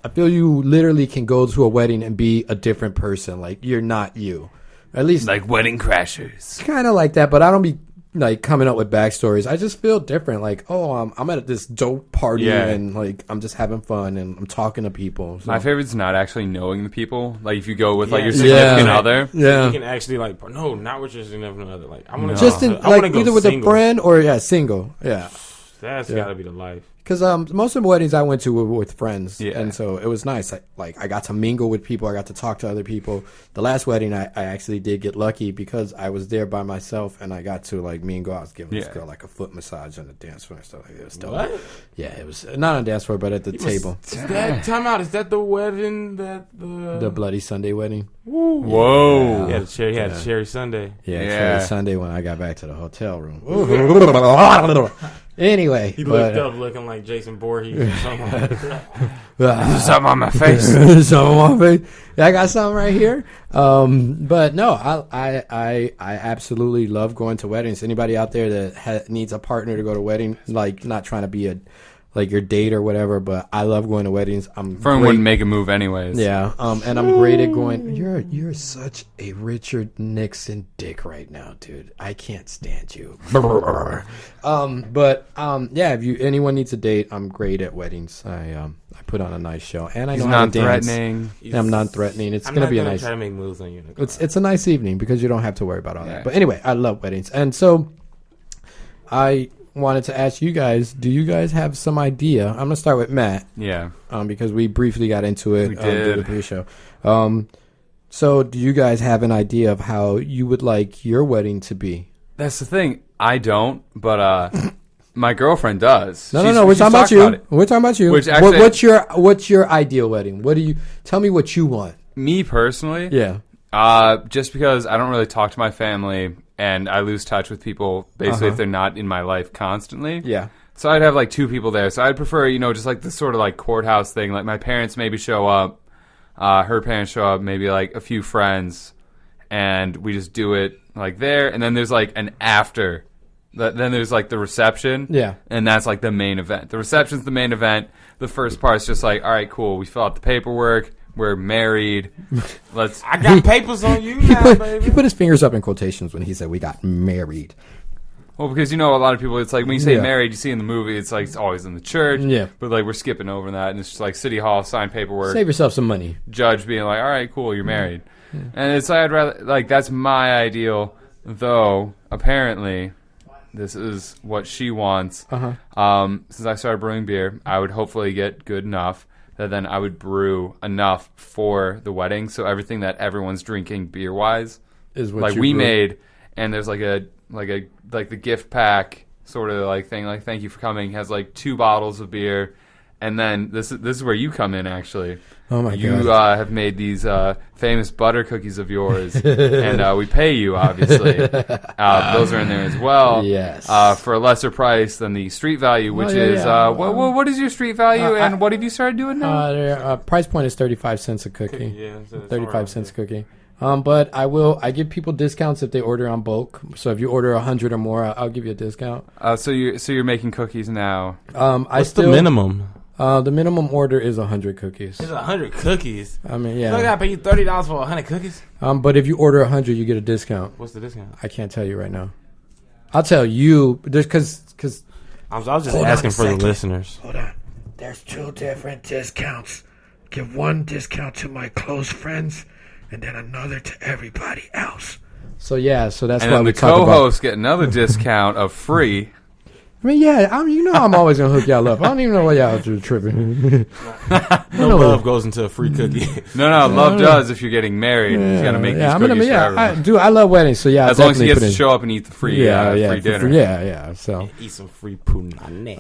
I feel you literally can go to a wedding and be a different person. Like you're not you. At least Like Wedding Crashers. kind of like that, but I don't be like coming up with backstories. I just feel different. Like, oh, I'm at this dope party Yeah. and like I'm just having fun and I'm talking to people. So. My favorite's not actually knowing the people. Like if you go with like Yeah. your significant Yeah. other. Yeah, You can actually no, not with your significant other. Like I want to just in I wanna like go either with single. a friend or single. Yeah, That's Yeah. got to be the life. because most of the weddings I went to were with friends, Yeah. and so it was nice. I got to mingle with people. I got to talk to other people. The last wedding I actually did get lucky because I was there by myself and I got to like mingle. I was giving this Yeah. girl like a foot massage on the dance floor and stuff like that. It was dope. What? Yeah, it was not on the dance floor, but at the table. Is that time out? Is that the wedding that The Bloody Sunday wedding. Whoa. He had a cherry Sunday. Yeah, Yeah. Cherry Sunday when I got back to the hotel room. Anyway, He looked up looking like Jason Voorhees or something like that. Something on my face. something on my face. Yeah, I got something right here. But no, I absolutely love going to weddings. Anybody out there that needs a partner to go to a wedding, like not trying to be like your date or whatever, but I love going to weddings. I'm Fern great- wouldn't make a move anyways. Yeah, and I'm great at going. You're such a Richard Nixon dick right now, dude. I can't stand you. Yeah. If anyone needs a date, I'm great at weddings. I put on a nice show, and I He's know how to dance. non-threatening. I'm non-threatening. It's I'm gonna not be a gonna nice. try to make moves on you. in the car. It's a nice evening because you don't have to worry about all Yeah. that. But anyway, I love weddings, and so I wanted to ask you guys: do you guys have some idea? I'm gonna start with Matt. Yeah. Because we briefly got into it We during did. the pre-show. So do you guys have an idea of how you would like your wedding to be? That's the thing. I don't, but my girlfriend does. No, She's- we're she's talking about talked you. it. We're talking about you. Which actually- what's your ideal wedding? What do you tell me what you want? Me personally, Yeah. just because I don't really talk to my family, and I lose touch with people basically if they're not in my life constantly. Yeah. So I'd have like 2 people there. So I'd prefer, just like this sort of like courthouse thing. Like my parents maybe show up, her parents show up, maybe like a few friends, and we just do it like there. And then there's like an after. Then there's like the reception. Yeah. And that's like the main event. The reception's the main event. The first part's just like, all right, cool. We fill out the paperwork. We're married. I got papers on you now, baby. He put his fingers up in quotations when he said we got married. Well, because a lot of people, it's like when you say Yeah. married, you see in the movie, it's like it's always in the church. Yeah. But like we're skipping over that, and it's just like City Hall, sign paperwork, Save yourself some money. judge being like, all right, cool, you're married. And it's like, I'd rather, like, that's my ideal, though apparently this is what she wants. Since I started brewing beer, I would hopefully get good enough that then I would brew enough for the wedding, so everything that everyone's drinking beer-wise, Is what like you we brew. made, and there's like the gift pack sort of like thing, like thank you for coming, has like 2 bottles of beer, and then this is where you come in actually. Oh my You god. have made these famous butter cookies of yours, and we pay you obviously. Those are in there as well. Yes. For a lesser price than the street value, which is what is your street value, and what have you started doing now? Their price point is 35 cents a cookie. Yeah, so it's 35 cents a cookie. But I give people discounts if they order on bulk. So if you order 100 or more, I'll give you a discount. So you're making cookies now. What's the minimum? The minimum order is 100 cookies. It's 100 cookies. I mean, I yeah. gotta pay you $30 for 100 cookies. But if you order 100, you get a discount. What's the discount? I can't tell you right now. I'll tell you, because I was just asking for the listeners. Hold on. There's 2 different discounts. Give one discount to my close friends, and then another to everybody else. so that's And why then we the talk about. co-hosts get another discount of free. I mean, yeah, I'm always gonna hook y'all up. I don't even know why y'all are tripping. No love goes into a free cookie. No, love does if you're getting married. He's got to make these cookies for everyone. I love weddings, so yeah. As long as he gets to show up and eat the free, free dinner. Yeah. So, Eat some free punane.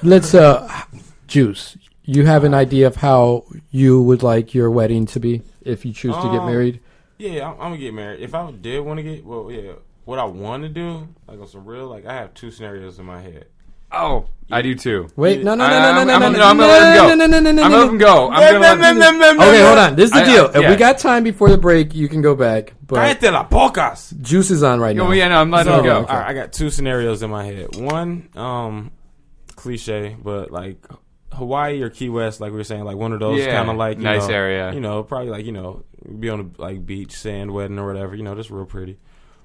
let's Juice. You have an idea of how you would like your wedding to be if you choose to get married? Yeah, I'm gonna get married. If I did want to get, what I want to do, like on some real, like I have 2 scenarios in my head. Oh, I do too. Wait, no. I'm gonna let him go. I'm gonna let him go. Okay, hold on. This is the deal. If yeah. we got time before the break, you can go back. But Cállate la pocas. Juice is on right now. Oh, yeah, no, I'm letting him go. okay. All right, I got 2 scenarios in my head. One, cliche, but like Hawaii or Key West, like we were saying, like one of those kind of like nice area. Probably like be on a like beach, sand wedding or whatever. Just real pretty.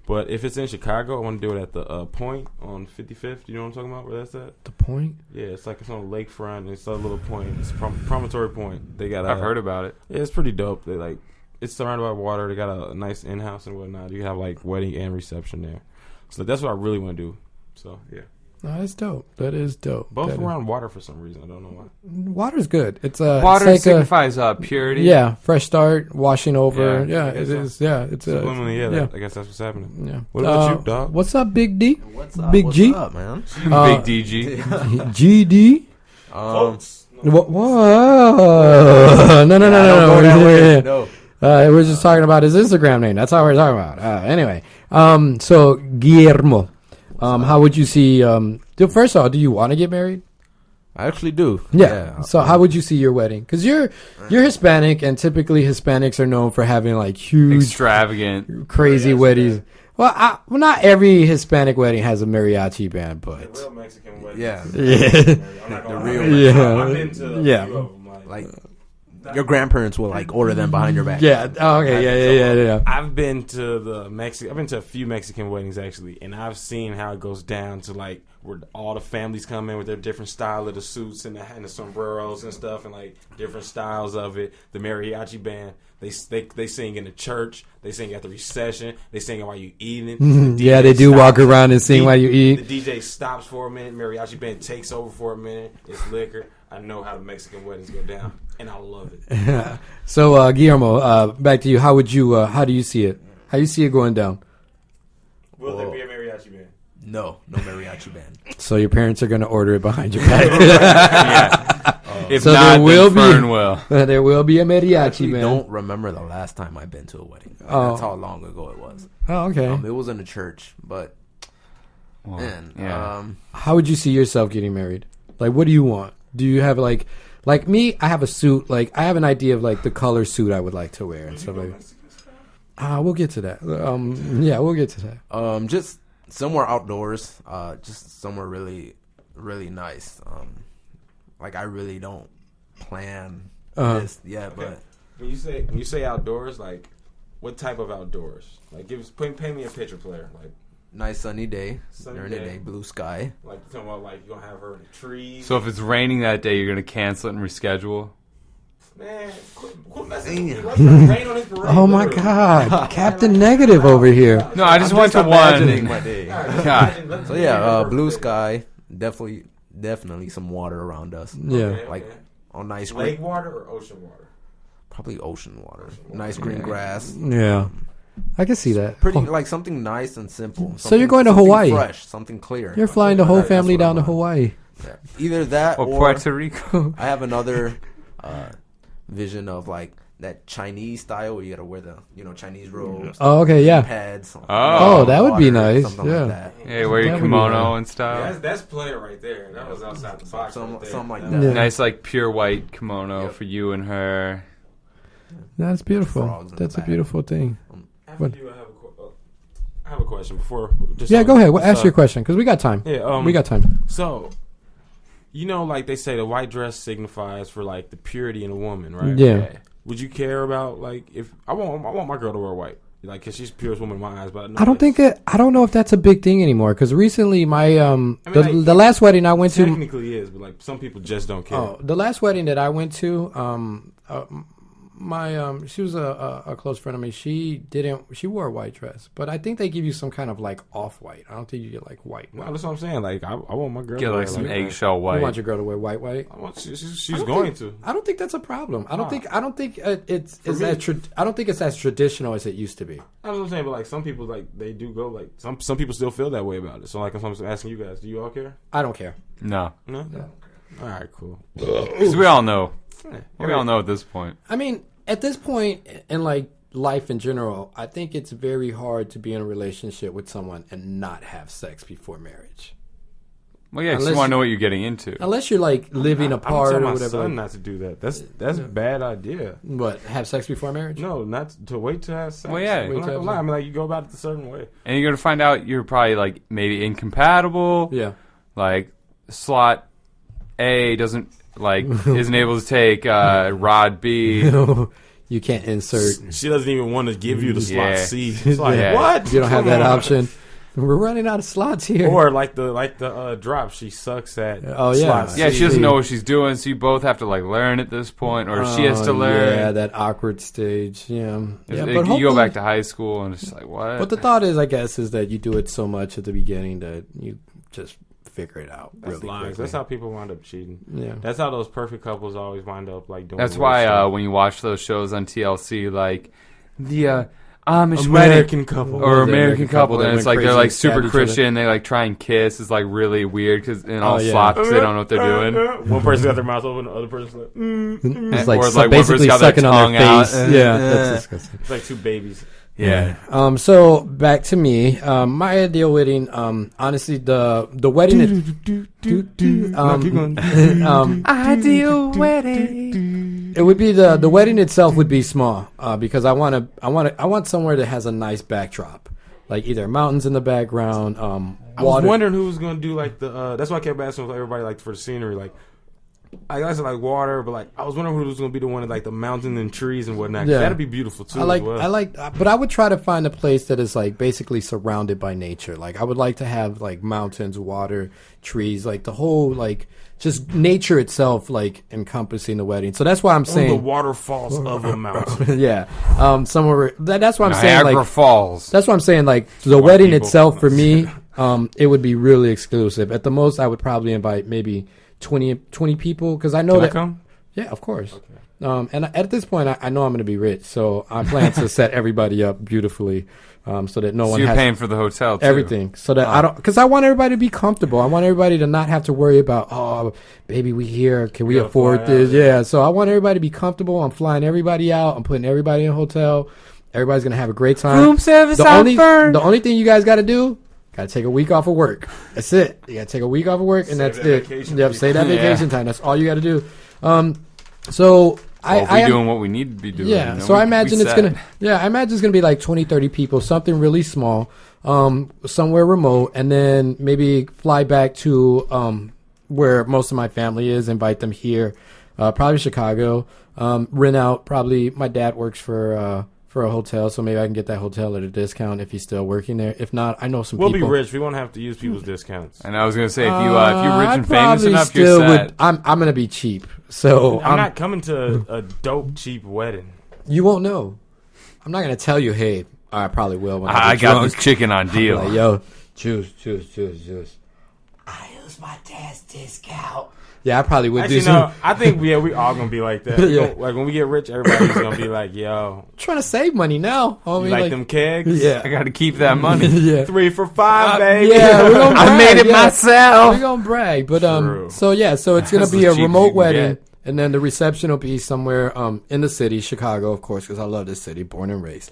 But if it's in Chicago, I want to do it at the Point on 55th. You know what I'm talking about? Where that's at? The Point? Yeah, it's like it's on the lakefront. It's a little point. It's Promontory Point. They got. I've heard about it. Yeah, it's pretty dope. They like it's surrounded by water. They got a nice in-house and whatnot. You can have like wedding and reception there. So that's what I really want to do. So yeah. No, that's dope. That is dope. Both around water for some reason. I don't know why. Water's good. It's Water it's like signifies purity. yeah, fresh start, washing over. Yeah, it so. is. Yeah, it's Subliminally, I guess that's what's happening. Yeah. What about you, dog? What's up, Big D? What's up? Big What's G? up, man? Big DG. GD? Folks. What? No. No. We're just talking about his Instagram name. That's all we're talking about. Anyway, so Guillermo, how would you see? First of all, do you want to get married? I actually do. Yeah. So how would you see your wedding? Because you're Hispanic, and typically Hispanics are known for having like huge, Extravagant. crazy weddings. Well, not every Hispanic wedding has a mariachi band, but Real Mexican wedding. Yeah. I'm not gonna real lie. Yeah. I've been to a Yeah. few of them, Like your grandparents will like order them behind your back. yeah. Oh, okay. Yeah. I've been to I've been to a few Mexican weddings actually, and I've seen how it goes down to like where all the families come in with their different style of the suits and the sombreros and stuff, and like different styles of it. The mariachi band, they sing in the church, they sing at the recession, they sing while you eating. Yeah, they do walk around and sing while you eat. The DJ stops for a minute, mariachi band takes over for a minute. It's liquor. I know how the Mexican weddings go down, and I love it. So, Guillermo, back to you. How would you? How do you see it? How do you see it going down? Will there be a mariachi band? No mariachi band. So your parents are going to order it behind your back. Yeah. If So not, there will then Fern be will. there will be a I mariachi, actually man. don't remember the last time I've been to a wedding. Like, Oh. That's how long ago it was. Oh, okay. It was in a church, but man, yeah. How would you see yourself getting married? Like, what do you want? Do you have like me? I have a suit. Like, I have an idea of like the color suit I would like to wear and stuff like that. We'll get to that. Yeah, we'll get to that. just somewhere outdoors. Just somewhere really, really nice. Like I really don't plan this yet, but When you say outdoors, like what type of outdoors? Like paint me a picture, player. Like nice sunny day, Sunny during the day. day, blue sky. like you talking about like you gonna have her in the trees. So if it's raining that day, you're gonna cancel it and reschedule. Man, quit messing with me. Let's not rain on his parade. Oh my literally. God, Captain Negative over here. No, I just went to imagining one. my day. God. So yeah, blue sky, definitely some water around us. Yeah. Like on nice Lake green, water or ocean water? probably ocean water, nice green grass. Yeah. I can see that. Pretty like something nice and simple. So you're going to something Hawaii. fresh, something clear. You're flying the whole That's family what down to I want. Hawaii. Yeah. Either that Or or Puerto Rico. I have another vision of like that Chinese style where you gotta wear the Chinese robes, Oh, okay, yeah. pads. Oh, that would be nice, something yeah. like that. Hey, wear your That would be kimono nice. and stuff. That's player right there. That was outside the box. Something right there. something like That that. Yeah. Nice, like pure white kimono Yep. for you and her. That's beautiful. Frogs in That's the a back. beautiful thing. After you, I have a question before. Just Yeah, on- go ahead. Well, just, ask your question because we got time. Yeah, We got time. So, like they say, the white dress signifies for like the purity in a woman, right? Yeah. Would you care about like if I want my girl to wear white, like because she's the purest woman in my eyes, but I don't know if that's a big thing anymore because recently my like, the last wedding I went to. technically is, but like some people just don't care. Oh, the last wedding that I went to, she was a close friend of me. She wore a white dress, but I think they give you some kind of like off white. I don't think you get like white. No, that's what I'm saying. Like I want my girl Get to like wear some that. eggshell You want white. your girl to wear white? I want she's I don't going think- to. I don't think that's a problem. I don't think it's For as me- I don't think it's as traditional as it used to be. That's what I'm saying. But like some people, like they do go. Like some people still feel that way about it. So like I'm asking you guys, do you all care? I don't care. No. No. All right, cool. Because we all know. Yeah. We all know at this point. I mean, at this point in like life in general, I think it's very hard to be in a relationship with someone and not have sex before marriage. Well, yeah, 'cause Unless you want to you- know what you're getting into. Unless you're like living I'm apart telling or my whatever. son like- not to do that. That's a bad idea. What? Have sex before marriage? No, not to wait to have sex. Well, yeah. I'm not gonna lie. I mean, like you go about it a certain way. And you're going to find out you're probably like maybe incompatible. Yeah. Like slot A doesn't isn't able to take rod B. You can't insert. She doesn't even want to give you the slot Yeah. C. It's like Yeah. what? You don't have that Come on. option. We're running out of slots here. Or like the drop, she sucks at. Oh, yeah. slot Yeah, C. she doesn't know what she's doing, so you both have to like learn at this point, or she has to learn. Yeah, that awkward stage. Yeah. Yeah, You but go hopefully- back to high school and it's just like what? But the thought is, I guess, is that you do it so much at the beginning that you just figure it out That's really lies. quickly. That's how people wind up cheating. Yeah. That's how those perfect couples always wind up like doing. That's weird why stuff. when you watch those shows on TLC, like the Amish American wedding couple or the American American couple couple, that and it's went like they're crazy like and stabbed super each other. Christian. They like try and kiss. It's like really weird because in all Oh, yeah. slots they don't know what they're doing. One person got their mouth open, the other person's like, It's like, Or, so like, one basically person's got their sucking on their tongue face. out. Yeah, that's disgusting. it's like two babies. Yeah. So back to me. My ideal wedding. Honestly, the wedding. Ideal wedding. It would be the wedding itself would be small because I want somewhere that has a nice backdrop, like either mountains in the background. I was Water. wondering who was gonna do like the. That's why I kept asking everybody like for the scenery. Like I guess like water, but like I was wondering who was gonna be the one in like the mountain and trees and whatnot. 'Cause Yeah. that'd be beautiful too. I as well. like, but I would try to find a place that is like basically surrounded by nature. Like I would like to have like mountains, water, trees, like the whole like just nature itself, like encompassing the wedding. So that's why I'm On the saying, waterfalls of a mountain. yeah, somewhere. That's why I'm saying Niagara like Falls. that's what I'm saying. Like the White wedding people. itself for me, it would be really exclusive. At the most, I would probably invite maybe 20 people because I know Can I that. come? Yeah, of course. And at this point, I know I'm going to be rich, so I plan to set everybody up beautifully. so that no So one you're has paying for the hotel, too. everything. So that I don't, because I want everybody to be comfortable. I want everybody to not have to worry about, oh, baby, we here. Can we afford fly this? out. Yeah. So I want everybody to be comfortable. I'm flying everybody out. I'm putting everybody in a hotel. Everybody's gonna have a great time. Room service The out only first. the only thing you guys got to do, gotta take a week off of work. That's it. You gotta take a week off of work, and that's that it. vacation Yep, week. save that Yeah. vacation time. That's all you got to do. So Well, if I we're am, doing what we need to be doing. yeah. you know, So I we imagine it's set. gonna. Yeah, I imagine it's gonna be like 20, 30 people, something really small, somewhere remote, and then maybe fly back to where most of my family is. Invite them here, probably Chicago. Rent out. Probably my dad works for a hotel, so maybe I can get that hotel at a discount if he's still working there. If not, I know some We'll people. be rich. We won't have to use people's discounts. And I was gonna say, if you're rich I and famous probably enough, you're still set. I'm gonna be cheap, so I'm not coming to a dope, cheap wedding. You won't know. I'm not gonna tell you. Hey, I probably will. When I get got drunk. this chicken on deal. Like, yo, choose. I use my dad's discount. Yeah, I probably would Actually, do no. some. I think we all gonna be like that. Yeah. Like when we get rich, everybody's gonna be like, "Yo, Trying to save money now, you homie. like them kegs? Yeah, I got to keep that money. yeah. 3 for $5, baby." Yeah, we're gonna brag, I made it yeah. myself. We're gonna brag, but True. so yeah, so it's gonna That's be as a cheap as you remote can wedding, get. and then the reception will be somewhere in the city, Chicago, of course, because I love this city, born and raised,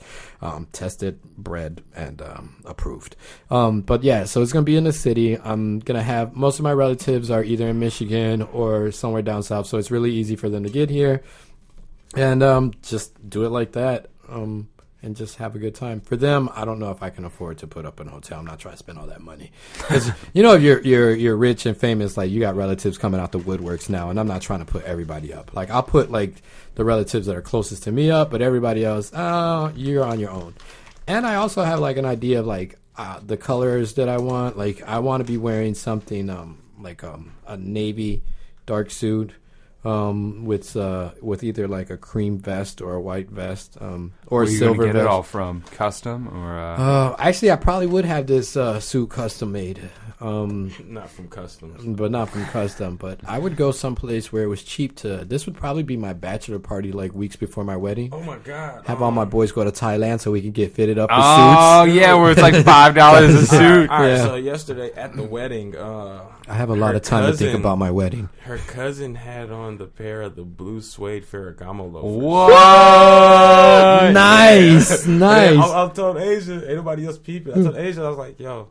tested, bred, and approved. But yeah, so it's gonna be in the city. I'm gonna have most of my relatives are either in Michigan or somewhere down south, so it's really easy for them to get here, and just do it like that. And just have a good time. For them, I don't know if I can afford to put up an hotel. I'm not trying to spend all that money. Because if you're rich and famous, like you got relatives coming out the woodworks now, and I'm not trying to put everybody up. Like I'll put like the relatives that are closest to me up, but everybody else, you're on your own. And I also have like an idea of like the colors that I want. Like I want to be wearing something like a navy dark suit. With either like a cream vest or a white vest, or Where a are you silver gonna get vest. it all from? Custom or? Actually, I probably would have this suit custom made, Not from customs. but not from custom. But I would go someplace where it was cheap to. This would probably be my bachelor party, like weeks before my wedding. Oh my god! Have all my boys go to Thailand so we can get fitted up with Oh suits. yeah, where it's like $5 a suit. All right, Yeah. so yesterday at the wedding, I have a lot her of time to think cousin- about my wedding. her cousin had on the pair of the blue suede Ferragamo loafers. What? Nice, nice. I told Asia, ain't nobody else peeping. I told Asia, I was like, yo,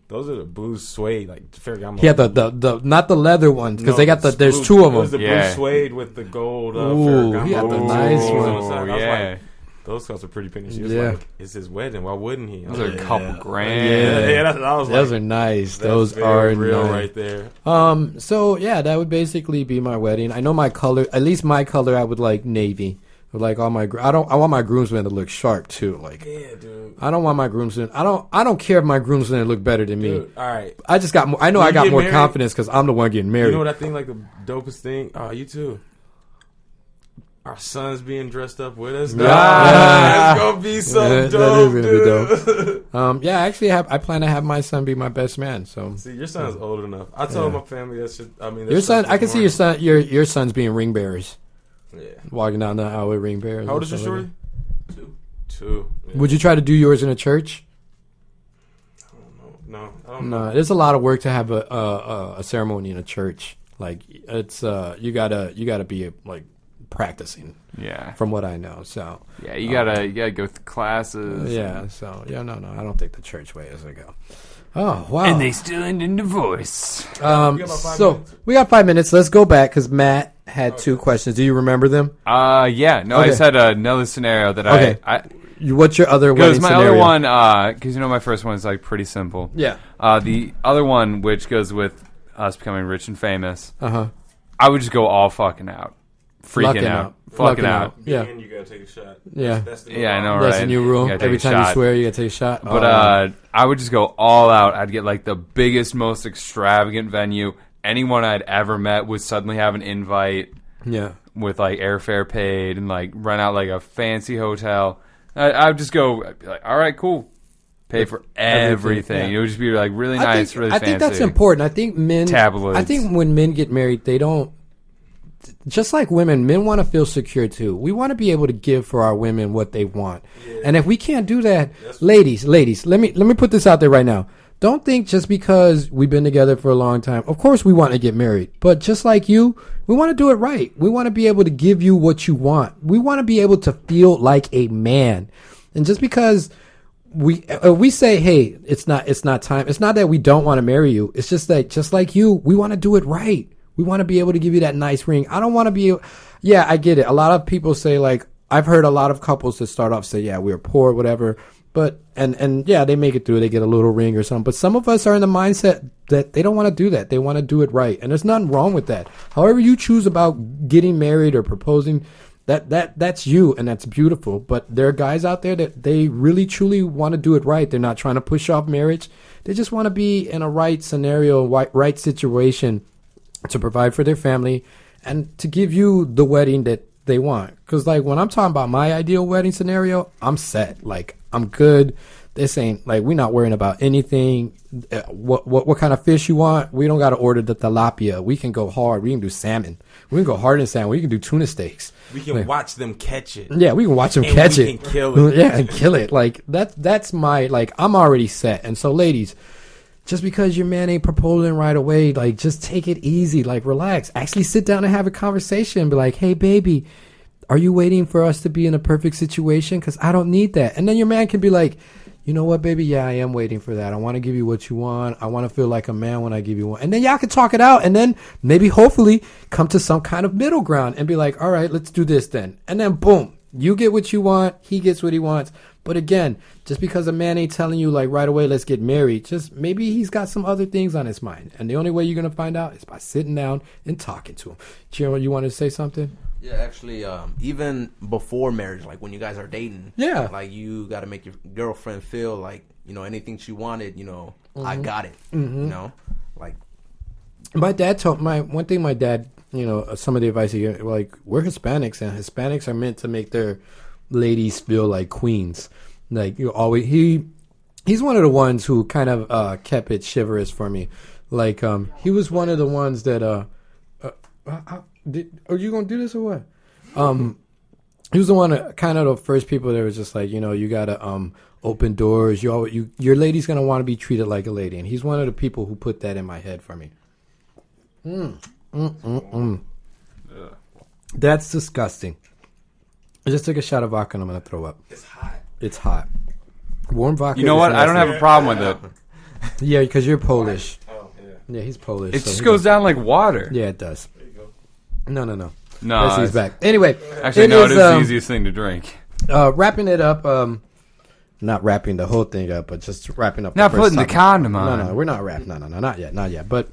those are the blue suede, like Ferragamo. He had the not the leather ones because No, they got the. it's There's blue- two of It was them. the Yeah. blue suede with the gold Ooh, Ferragamo. he had the loafers nice on one. the side. I was Yeah. like, those costs are pretty penny. She was Yeah. like, it's his wedding. Why wouldn't he? I was Those are like, a couple grand. yeah, that's what I was Those like, are nice. that's Those very are real nice. right there. So yeah, that would basically be my wedding. I know my color, at least my color, I would like navy. Like all my, I want my groomsmen to look sharp too. Like Yeah, dude. I don't want my groomsmen. I don't care if my groomsmen look better than me. Dude, all right. I just got more. I know When I you got get more married- confidence because I'm the one getting married. You know what I think like the dopest thing? You too. Our son's being dressed up with us. Yeah. That's gonna be so That is dope, gonna be dude. yeah, actually, I plan to have my son be my best man. So See, your son's old enough. I told my family that shit. I mean, your son, I can see your son, your son's being ring bearers, Yeah. walking down the aisle with ring bearers. How old and is your stuff like shorty? Two. Yeah. that. Would you try to do yours in a church? No, I don't know. No, it's a lot of work to have a ceremony in a church. Like it's you gotta be like practicing Yeah. from what I know. So Yeah, you gotta go through classes. yeah, so yeah, no, I don't think the church way is to go. Oh wow! And they still end in divorce. We got about 5 so minutes. we got 5 minutes. Let's go back because Matt had 2 questions. Do you remember them? Yeah. No, I Okay. just had another scenario that Okay. I What's your other because wedding my scenario? other one, because my first one is like pretty simple. Yeah. The other one, which goes with us becoming rich and famous, Uh-huh. I would just go all fucking out, freaking out, fucking out. Yeah. And you gotta take a shot. Yeah. That's the Yeah, I know, That's right? the new You rule. gotta take Every a time you shot. swear, you gotta take a shot. But I would just go all out. I'd get like the biggest, most extravagant venue. Anyone I'd ever met would suddenly have an invite yeah. with like airfare paid and like rent out like a fancy hotel. I would just go, I'd be like, all right, cool. Pay for everything. yeah. It would just be like really nice, really I fancy. think that's important. I think men. Tabloids. I think when men get married, they don't just like women, men want to feel secure too. We want to be able to give for our women what they want. Yeah. And if we can't do that, ladies, let me put this out there right now. Don't think just because we've been together for a long time, of course we want to get married, but just like you, we want to do it right. We want to be able to give you what you want. We want to be able to feel like a man. And just because we say, hey, it's not time. It's not that we don't want to marry you. It's just that just like you, we want to do it right. We want to be able to give you that nice ring. I don't want to be, yeah, I get it. A lot of people say, like, I've heard a lot of couples that start off say, yeah, we're poor, whatever. But, and yeah, they make it through. They get a little ring or something. But some of us are in the mindset that they don't want to do that. They want to do it right. And there's nothing wrong with that. However you choose about getting married or proposing, that's you, and that's beautiful. But there are guys out there that they really, truly want to do it right. They're not trying to push off marriage. They just want to be in a right scenario, right situation to provide for their family and to give you the wedding that they want. Because, like, when I'm talking about my ideal wedding scenario, I'm set. Like, I'm good. This ain't, like, we're not worrying about anything. What kind of fish you want? We don't got to order the tilapia. We can go hard. We can do salmon. We can go hard in salmon. We can do tuna steaks. We can watch them catch it. Yeah, we can watch them catch it. We can kill it. Yeah, and kill it. Like, that's my, like, I'm already set. And so, ladies, just because your man ain't proposing right away, like, just take it easy. Like, relax. Actually sit down and have a conversation. Be like, hey, baby, are you waiting for us to be in a perfect situation? Because I don't need that. And then your man can be like, you know what, baby? Yeah, I am waiting for that. I want to give you what you want. I want to feel like a man when I give you one. And then y'all can talk it out and then maybe hopefully come to some kind of middle ground and be like, all right, let's do this then. And then boom, you get what you want. He gets what he wants. But again, just because a man ain't telling you like right away, let's get married, just maybe he's got some other things on his mind. And the only way you're going to find out is by sitting down and talking to him. Guillermo, you wanted to say something? Yeah, actually, even before marriage, like when you guys are dating, yeah, like you got to make your girlfriend feel like, you know, anything she wanted, you know, I got it, you know, like. My dad told one thing my dad, you know, some of the advice he gave, like, we're Hispanics and Hispanics are meant to make their ladies feel like queens. Like, you always, he's one of the ones who kind of kept it chivalrous for me. Like, he was one of the ones that, are you gonna do this or what? He was the one that, kind of the first people that was just like, you know, you gotta open doors. Your lady's gonna want to be treated like a lady, and he's one of the people who put that in my head for me. That's disgusting. I just took a shot of vodka and I'm gonna throw up. It's hot. It's hot. Warm vodka. You know what? I don't have a problem with it. Yeah, because you're Polish. Oh, yeah. Yeah, he's Polish. It just goes down like water. Yeah, it does. There you go. No. No, He's back. Anyway, actually, no, it is the easiest thing to drink. Wrapping it up. Not wrapping the whole thing up, but just wrapping up. Not the putting the condom No, on. no, we're not wrapping. No, not yet. But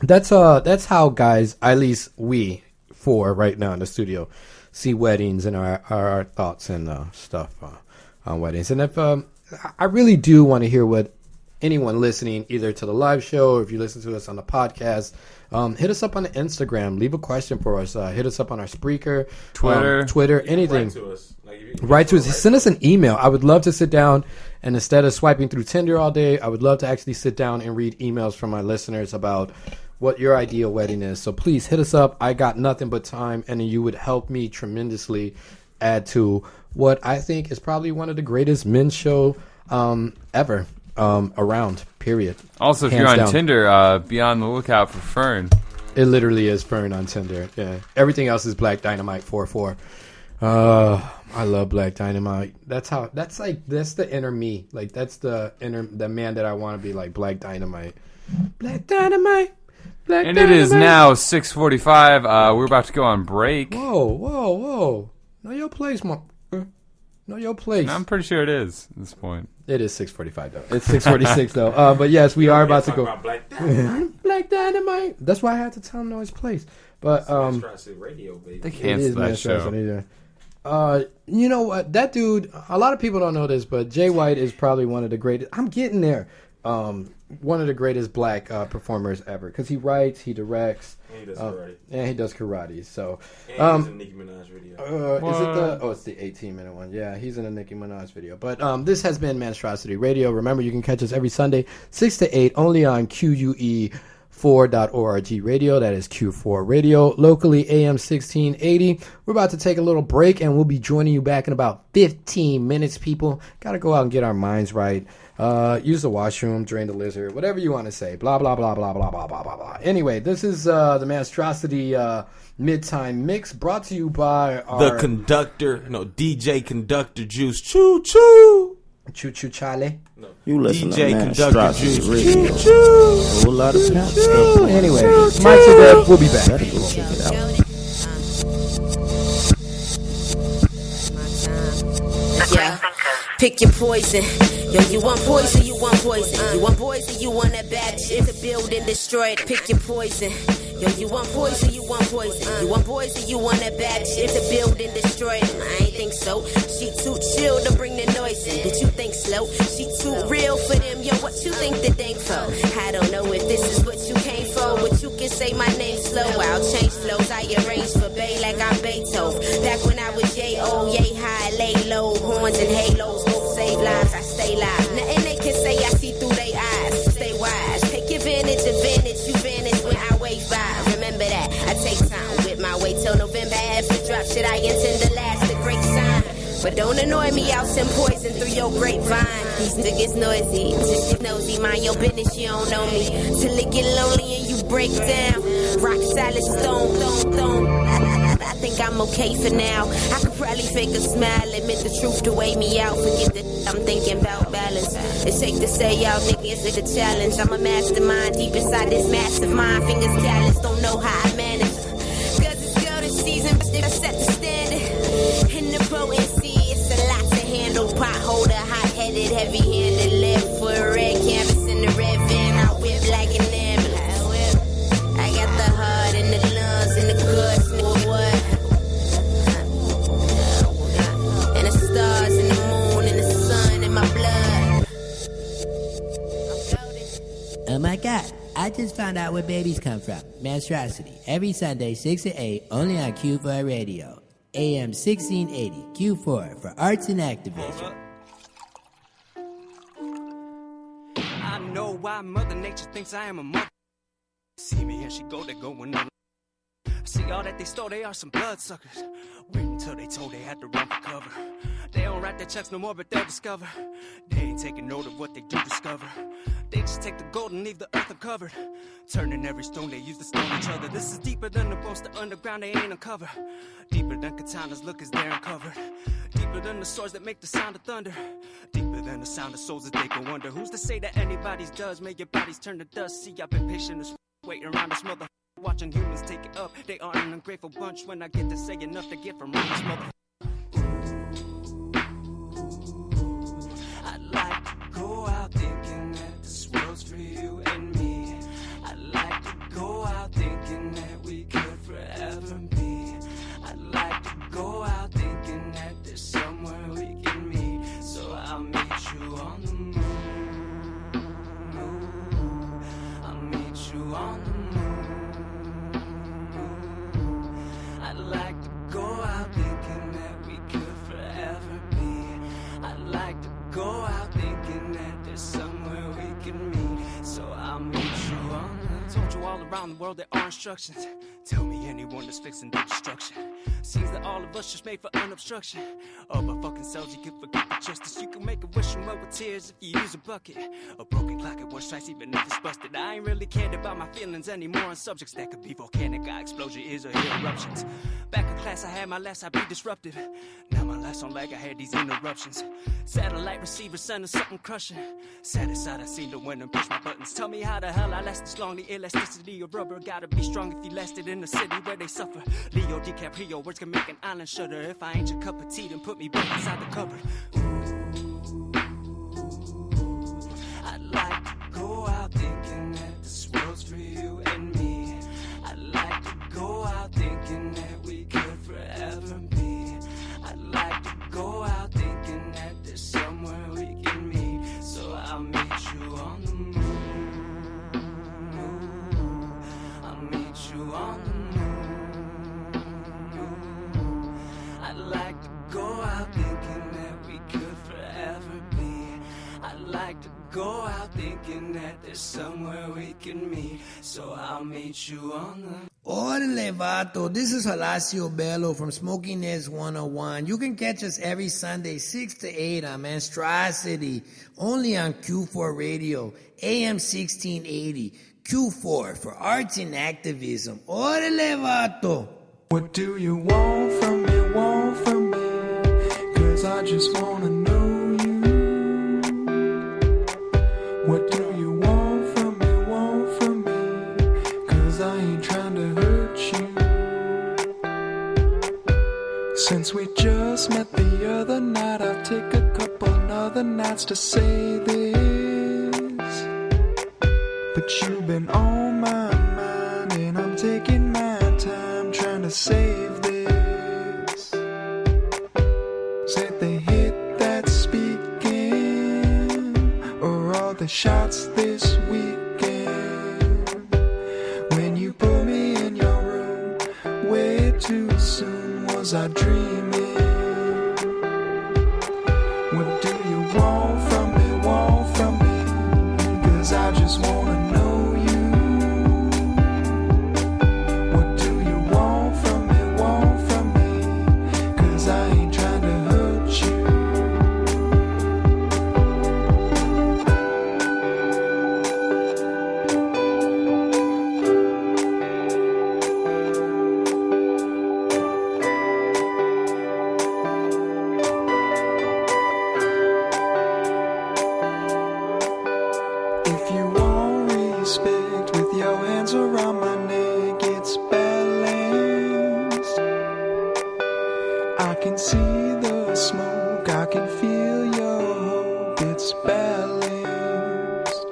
that's how guys, at least we four right now in the studio, see weddings and our thoughts and stuff on weddings. And if I really do want to hear what anyone listening, either to the live show or if you listen to us on the podcast, hit us up on the Instagram. Leave a question for us. Hit us up on our Spreaker, Twitter, anything. Write to us. Write to us. Send us an email. I would love to sit down and instead of swiping through Tinder all day, I would love to actually sit down and read emails from my listeners about what your ideal wedding is. So please hit us up. I got nothing but time, and you would help me tremendously add to what I think is probably one of the greatest men's show ever around, period. Also, if Hands you're on down. Tinder, be on the lookout for Fern. It literally is Fern on Tinder. Yeah, everything else is Black Dynamite 44. I love Black Dynamite. That's the inner me. Like, that's the man that I want to be, like Black Dynamite. Black Dynamite. Black And Dynamite. it is now 6:45. We're about to go on break. Whoa. Know your place, Know your place. I'm pretty sure it is at this point. It is 6:45 though. It's 6:46 though. But yes, we are about to go. Black Dynamite. Black Dynamite. That's why I had to tell him know his place. But Radio, baby. They it is canceled that Master show. City. You know what? That dude. A lot of people don't know this, but Jay White is probably one of the greatest. I'm getting there. One of the greatest black performers ever because he writes, he directs, And he does karate. and he does karate. So, And he's in Nicki Minaj video. is it it's the 18-minute one? Yeah, he's in a Nicki Minaj video. But this has been Monstrosity Radio. Remember, you can catch us every Sunday, 6 to 8, only on QUE Q4.org radio. That is Q4 radio, locally AM 1680. We're about to take a little break, and we'll be joining you back in about 15 minutes, people. Got to go out and get our minds right. Use the washroom, drain the lizard, whatever you want to say. Blah, blah, blah, blah, blah, blah, blah, blah, blah. Anyway, this is the Monstrosity Mid-Time Mix, brought to you by our... DJ Conductor Juice. Choo choo. Choo choo Charlie. You listen DJ to Conductor Monstrosity Juice. Radio. Choo choo. A whole lot of pimp stuff. Anyway, Mike to Dev, we'll be back. Better go check it out. Yeah. Pick your poison. Yo, you want poison, you want poison. You want poison, you want that bad shit to build and destroy it. Pick your poison. Yo, you want poison, you want poison. You want poison, you want that bad shit to build and destroy it. I ain't think so. She too chill to bring the noise in. Did you think slow? She too real for them. Yo, what you think the thing for? I don't know if this is what you came for, but you can say my name slow. I'll change flows. I arrange for Bay like I'm Beethoven. Back when I was yay high, lay low, horns and halos, both save lives. I stay live. Nothing they can say, I see through their eyes. Stay wise. Take advantage of vantage. You vanish when I wave by. Remember that. I take time with my way till November. After drop shit, I intend to last. A great sign. But don't annoy me, I'll send poison through your grapevine. These niggas noisy, just nosy, mind your business, you don't know me. Till it get lonely and you break down. Rock solid stone. I think I'm okay for now. I could probably fake a smile, admit the truth to weigh me out. Forget the I'm thinking about balance. It's safe to say y'all niggas is a challenge. I'm a mastermind deep inside this massive mind. Fingers callous, don't know how I manage. Cause it's go to season, but I set the standard. In the potency, it's a lot to handle. Pot holder, hot-headed, heavy-handed. Left foot, red canvas in the red van. I whip like an ambulance. I got the heart and the lungs and the guts. What? And the stars and the moon and the sun in my blood. Oh my god, I just found out where babies come from. Monstrosity. Every Sunday, 6 to 8, only on Q4 Radio. AM 1680, Q4 for arts and activism. I know why Mother Nature thinks I am a mother. See me and she go, they going on. See all that they stole, they are some bloodsuckers. Wait until they told they had to run for cover. They don't write their checks no more, but they'll discover. They ain't taking note of what they do discover. They just take the gold and leave the earth uncovered. Turning every stone, they use to stone each other. This is deeper than the most the underground, they ain't uncover. Deeper than katanas, look as they're uncovered. Deeper than the swords that make the sound of thunder. Deeper than the sound of souls that they can wonder. Who's to say that anybody's does make your bodies turn to dust? See, I've been patient as waiting around this mother. Watching humans take it up. They are an ungrateful bunch. When I get to say enough to get from this mother. I'd like to go out thinking that this world's for you and me. I'd like to go out thinking that we could forever be. I'd like to go out thinking that there's somewhere we can meet. So I'll meet you on the moon. I'll meet you on the moon. I'd like to go out thinking that we could forever be. I'd like to go out thinking that there's somewhere we can meet. So I'll meet you on the... Told you all around the world there are instructions. Tell me anyone that's fixing their destruction. Seems that all of us just made for unobstruction of our fucking selves. You can forget the justice. You can make a wish and well with tears if you use a bucket. A broken clock at one strikes even if it's busted. I ain't really cared about my feelings anymore on subjects that could be volcanic. Eye explosion is or hear eruptions. Back in class I had my last, I'd be disruptive. Now my last on lag, I had these interruptions. Satellite receiver sending something crushing. Satisfied I seen the wind and push my buttons. Tell me how the hell I last this long. The elasticity of rubber gotta be strong if you lasted in the city where they suffer. Leo DiCaprio, words can make an island shudder. If I ain't your cup of tea, then put me back inside the cupboard. I'd like to go out thinking that this world's for you and me. I'd like to go out thinking that we could forever be. I'd like to go out thinking that there's somewhere we can meet. So I'll meet you on the moon. I'll meet you on the moon. I'd like to go out thinking that we could somewhere we can meet. So I'll meet you on the... Orale, vato. This is Horacio Bello from Smokiness 101. You can catch us every Sunday, 6 to 8 on Monstrosity, only on Q4 Radio, AM 1680. Q4 for arts and activism. Orale, vato. What do you want from me, want from me? 'Cause I just wanna know you. What do you want from me, want from me? 'Cause I ain't trying to hurt you. Since we just met the other night, I'll take a couple other nights to say this. But you've been on my mind, and I'm taking my time trying to save this. Said they hit that speaking, or all the shots this weekend. When you put me in your room way too soon, was I dreaming? What do you want from me, want from me? 'Cause I just wanna know you. What do you want from me, want from me? 'Cause I ain't trying to hurt you. If you want respect with your hands around my neck, it's balanced. I can see the smoke, I can feel your hope, it's balanced.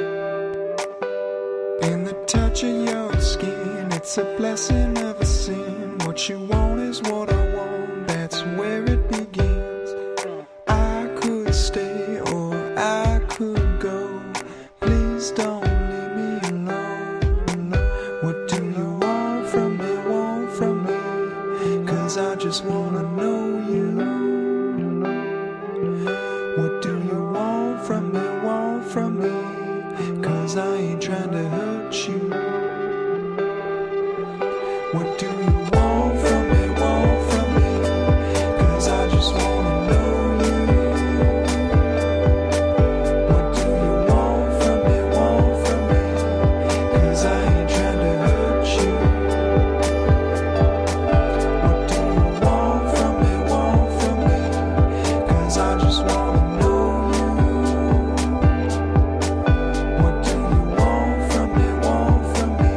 And the touch of your skin, it's a blessing of a sin. What you want is what I want, that's where it begins. I could stay or I could go. Please don't leave me alone. What do you want from me, want from me? 'Cause I just wanna know you. What do you want from me, want from me? 'Cause I ain't trying to hurt you. What do you want from me, want from me? 'Cause I just wanna know you. What do you want from me, want from me? 'Cause I ain't trying to hurt you. What do you want from me, want from me? 'Cause I just wanna know you. What do you want from me, want from me?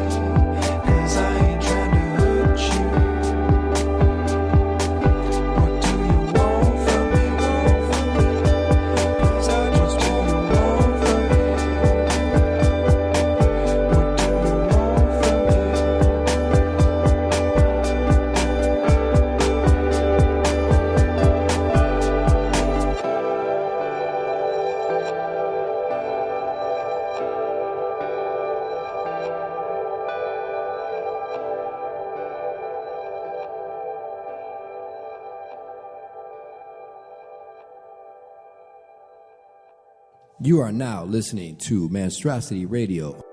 'Cause I ain't trying to hurt you. What do you want from me, want from me? 'Cause I just wanna know from you. What do you want from me? You are now listening to Monstrosity Radio.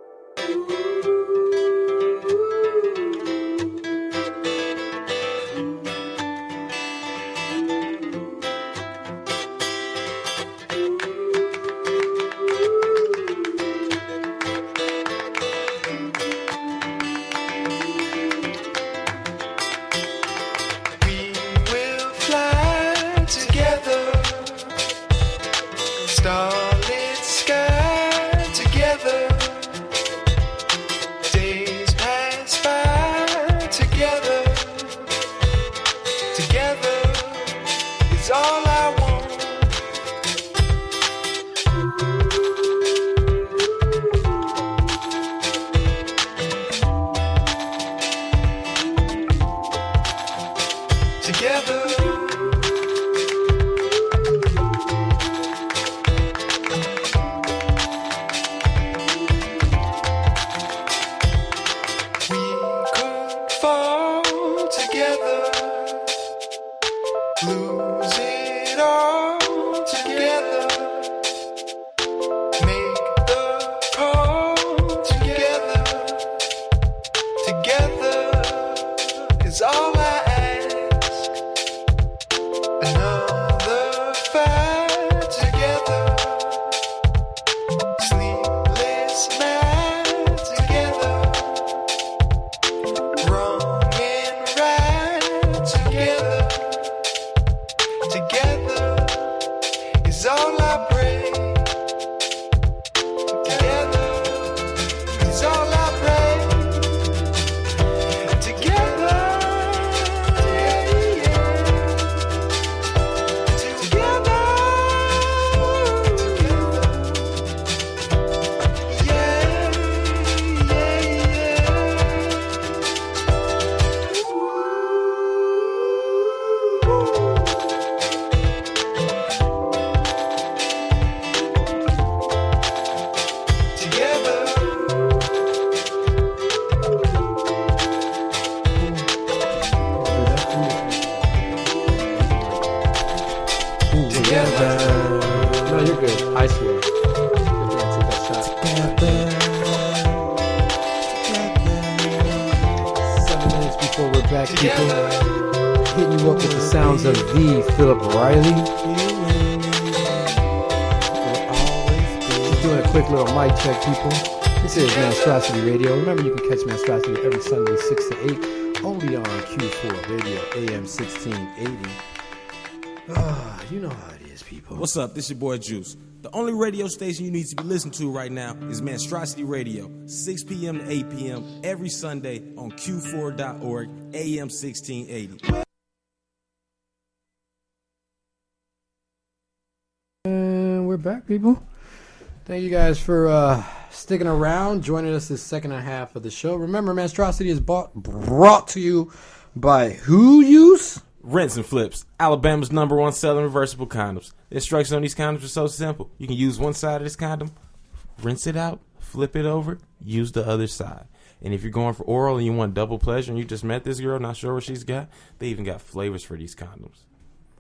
We will fly together, starlit sky together. people. Hitting you up with the sounds of the Philip Riley. Just doing a quick little mic check, people. This is Monstrosity Radio. Remember, you can catch Monstrosity every Sunday, 6 to 8, only on Q4 Radio, AM 1680. You know how it is, people. What's up? This your boy Juice. The only radio station you need to be listening to right now is Monstrosity Radio, 6 p.m. to 8 p.m. every Sunday on Q4.org, AM 1680. And we're back, people. Thank you guys for sticking around, joining us this second half of the show. Remember, Monstrosity is brought to you by who use? Rinse and Flips, Alabama's #1 selling reversible condoms. The instructions on these condoms are so simple. You can use one side of this condom, rinse it out, flip it over, use the other side. And if you're going for oral and you want double pleasure and you just met this girl, not sure what she's got, they even got flavors for these condoms.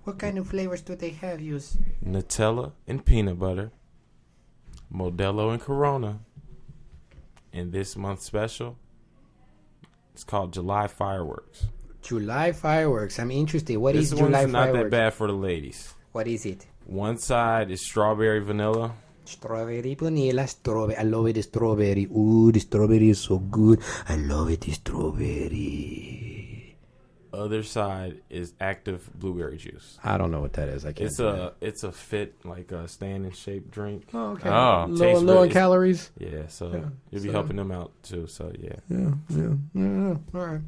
What kind of flavors do they have, use? Nutella and peanut butter, Modelo and Corona. And this month's special, it's called July Fireworks. July Fireworks. I'm interested. What is This July one's not Fireworks? that bad for the ladies. What is it? One side is strawberry vanilla. Strawberry vanilla, strawberry. I love it, the strawberry. Ooh, the strawberry is so good. I love it, the strawberry. Other side is active blueberry juice. I don't know what that is. I can't. It's a fit, like a stand and shape drink. Oh, okay. Oh. Low in calories. Yeah, so Yeah, you'll be so- helping them out too. So yeah. Yeah. All right.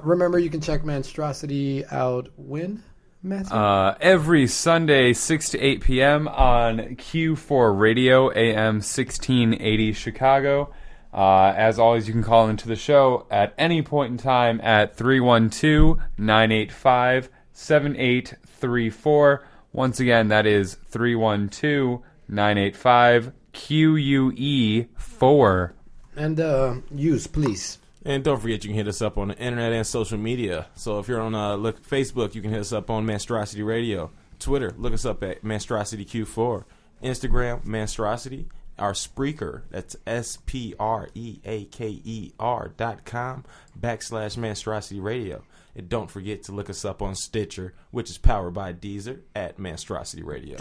Remember, you can check Monstrosity out when, Matthew? Every Sunday, 6 to 8 p.m. on Q4 Radio, AM 1680 Chicago. As always, you can call into the show at any point in time at 312-985-7834. Once again, that is 312-985-QUE4. And use, please. And don't forget, you can hit us up on the internet and social media. So if you're on Facebook, you can hit us up on Monstrosity Radio. Twitter, look us up at Monstrosity Q4. Instagram, Monstrosity. Our Spreaker, that's SPREAKER.com/Monstrosity Radio. And don't forget to look us up on Stitcher, which is powered by Deezer at Monstrosity Radio.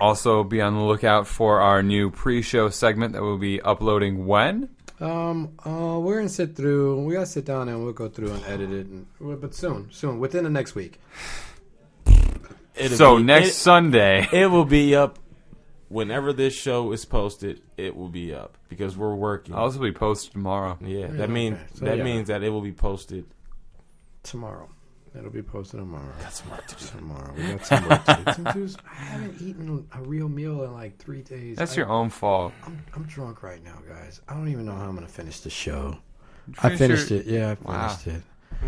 Also, be on the lookout for our new pre-show segment that we'll be uploading when? We're gonna sit through. We gotta sit down and we'll go through and edit it. But soon, within the next week. Next Sunday, it will be up. Whenever this show is posted, it will be up because we're working. I'll also be posted tomorrow. Yeah, that means means that it will be posted tomorrow. It'll be posted tomorrow. Got some work to do tomorrow. We got some work to do. I haven't eaten a real meal in like 3 days. That's your own fault. I'm drunk right now, guys. I don't even know how I'm gonna finish the show. I finished it. Yeah, I finished it.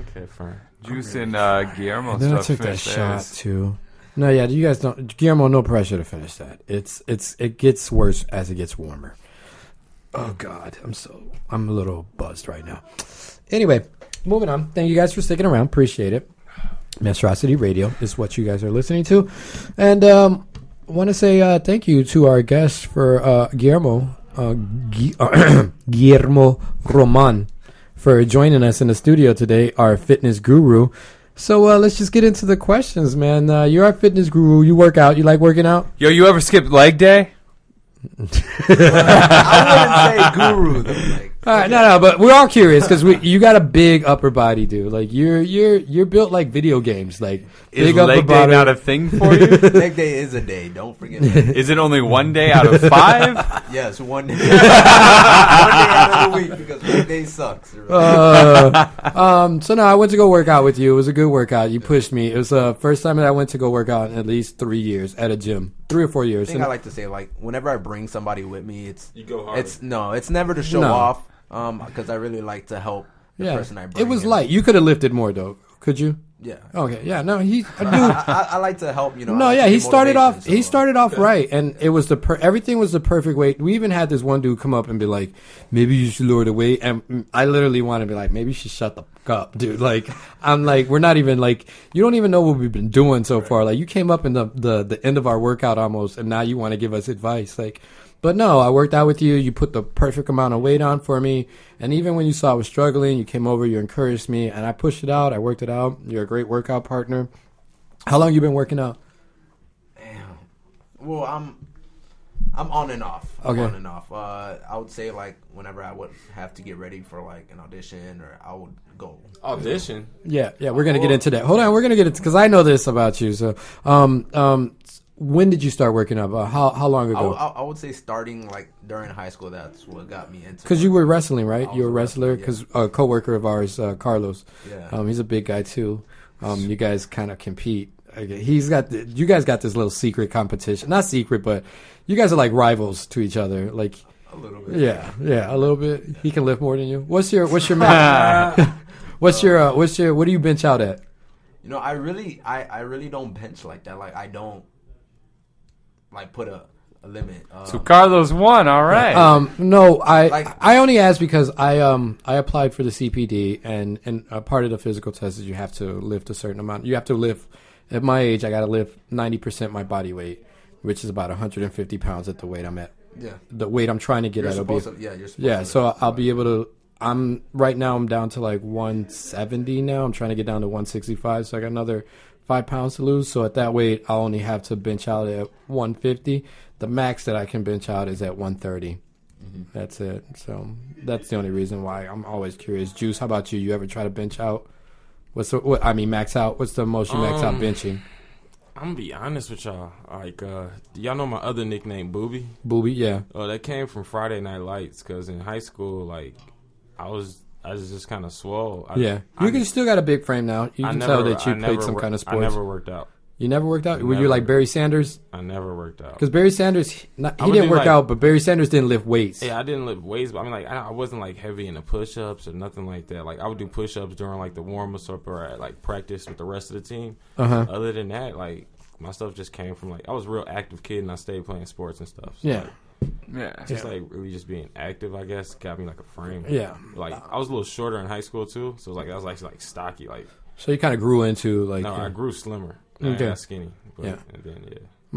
Okay, fine. Juice and Guillermo And then I stuff. took that shot too. No, yeah, you guys don't. Guillermo, no pressure to finish that. It gets worse as it gets warmer. Oh God, I'm a little buzzed right now. Anyway, moving on. Thank you guys for sticking around. Appreciate it. Monstrosity Radio is what you guys are listening to, and want to say thank you to our guest for Guillermo Roman for joining us in the studio today. Our fitness guru. So let's just get into the questions, man. You're our fitness guru. You work out. You like working out? Yo, you ever skipped leg day? I wouldn't say guru though. Like, all right, no, but we're all curious because you got a big upper body, dude. Like you're built like video games. Like Is big upper leg day body. not a thing for you? leg day is a day. Don't forget that. Is it only one day out of 5? Yes, one day. One day out of the week because leg day sucks. So no, I went to go work out with you. It was a good workout. You pushed me. It was the first time that I went to go work out in at least 3 years at a gym. 3 or 4 years. I think I like to say, like, whenever I bring somebody with me, it's You go harder. it's never to show off, because I really like to help the person I bring. It was in. light. You could have lifted more though. Could you? Yeah. Okay. Yeah. No. Dude. I like to help. You know. No, I like yeah, to he give started off. motivation, He so- started off right, and it was everything was the perfect weight. We even had this one dude come up and be like, "Maybe you should lower the weight," and I literally want to be like, "Maybe you should shut the fuck up, dude." Like, I'm like, we're not even like, you don't even know what we've been doing so far. Like, you came up in the end of our workout almost, and now you want to give us advice. Like, But no, I worked out with you. You put the perfect amount of weight on for me. And even when you saw I was struggling, you came over, you encouraged me, and I pushed it out. I worked it out. You're a great workout partner. How long you been working out? Damn. Well, I'm on and off. Okay. On and off. I would say like whenever I would have to get ready for like an audition, or I would go. Audition? Yeah, we're gonna get into that. Hold on, we're gonna get into because I know this about you. So, when did you start working out? How long ago? I would say starting like during high school. That's what got me into. Because you were wrestling, right? You were a wrestler. yeah. Because a coworker of ours, Carlos, Yeah. he's a big guy too. You guys kind of compete. You guys got this little secret competition. Not secret, but you guys are like rivals to each other. Like A little bit. Yeah, a little bit. He can lift more than you. What's your max? what do you bench out at? You know, I really don't bench like that. Like I don't like put a limit. So Carlos won. All right. No, I only asked because I applied for the CPD, and a part of the physical test is you have to lift a certain amount. You have to lift. At my age, I got to lift 90% my body weight, which is about 150 pounds at the weight I'm at. Yeah. The weight I'm trying to get You're at. supposed to, yeah, you're supposed yeah, to. so I'll be able to. I'm down to like 170 now. I'm trying to get down to 165, so I got another 5 pounds to lose. So at that weight, I'll only have to bench out at 150. The max that I can bench out is at 130. Mm-hmm. That's it. So that's the only reason why I'm always curious. Juice, how about you? You ever try to bench out? Max out? What's the most you max out benching? I'm gonna be honest with y'all. Like, do y'all know my other nickname, Booby? Booby, yeah. Oh, that came from Friday Night Lights. Cause in high school, like, I was just kind of swole. You still got a big frame now. You can tell that you played some kind of sports. I never worked out. You never worked out? Were you like Barry Sanders? I never worked out. Because Barry Sanders, he didn't work out, but Barry Sanders didn't lift weights. Yeah, I didn't lift weights, but I mean, like, I wasn't like heavy in the push-ups or nothing like that. Like, I would do push-ups during like the warm-ups or at like practice with the rest of the team. Other than that, like, my stuff just came from like I was a real active kid and I stayed playing sports and stuff. So, yeah. Just like really just being active, I guess, got me like a frame. Yeah. Like I was a little shorter in high school too, so like I was like stocky. Like so you kind of grew into like. No, I grew slimmer. I got skinny. But, yeah. And then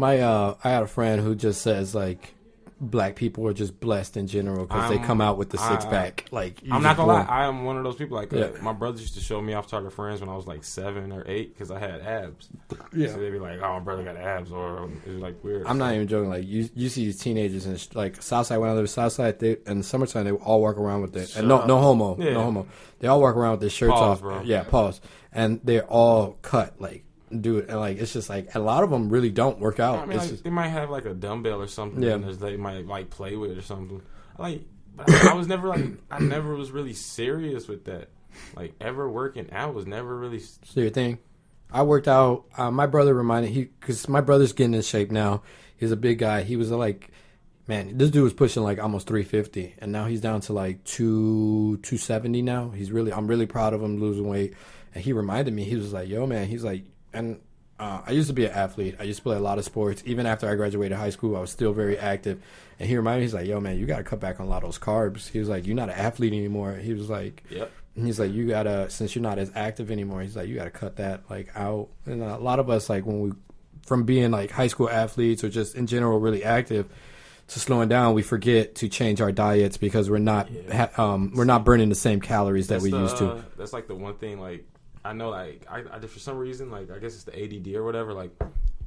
I had a friend who just says like black people are just blessed in general because they come out with the six pack. Like I'm not gonna lie, I am one of those people. Like my brothers used to show me off to other friends when I was like 7 or 8 because I had abs. Yeah, so they'd be like, "Oh, my brother got abs," or it was like weird. I'm not even joking. Like you see these teenagers in like Southside. When I lived Southside, in the summertime they all walk around with it. And no homo, no homo. They all walk around with their shirts off. Bro. Yeah, pause. And they're all cut like. Do it and like it's just like a lot of them really don't work out. I mean, like, just, they might have like a dumbbell or something. Yeah, that they might like play with or something. Like, but I was never like I never was really serious with that. Like ever working out was never really. So your thing, I worked out. My brother because my brother's getting in shape now. He's a big guy. He was like, man, this dude was pushing like almost 350, and now he's down to like 270 now. I'm really proud of him losing weight. And he reminded me, he was like, yo, man, he's like. And I used to be an athlete. I used to play a lot of sports. Even after I graduated high school, I was still very active. And he reminded me, he's like, yo, man, you got to cut back on a lot of those carbs. He was like, you're not an athlete anymore. He was like, yep. He's like, you got to, since you're not as active anymore, he's like, you got to cut that like out. And a lot of us, like from being like high school athletes or just in general really active to slowing down, we forget to change our diets because we're not burning the same calories that we used to. That's like the one thing, like, I know, like, I for some reason, like, I guess it's the ADD or whatever, like,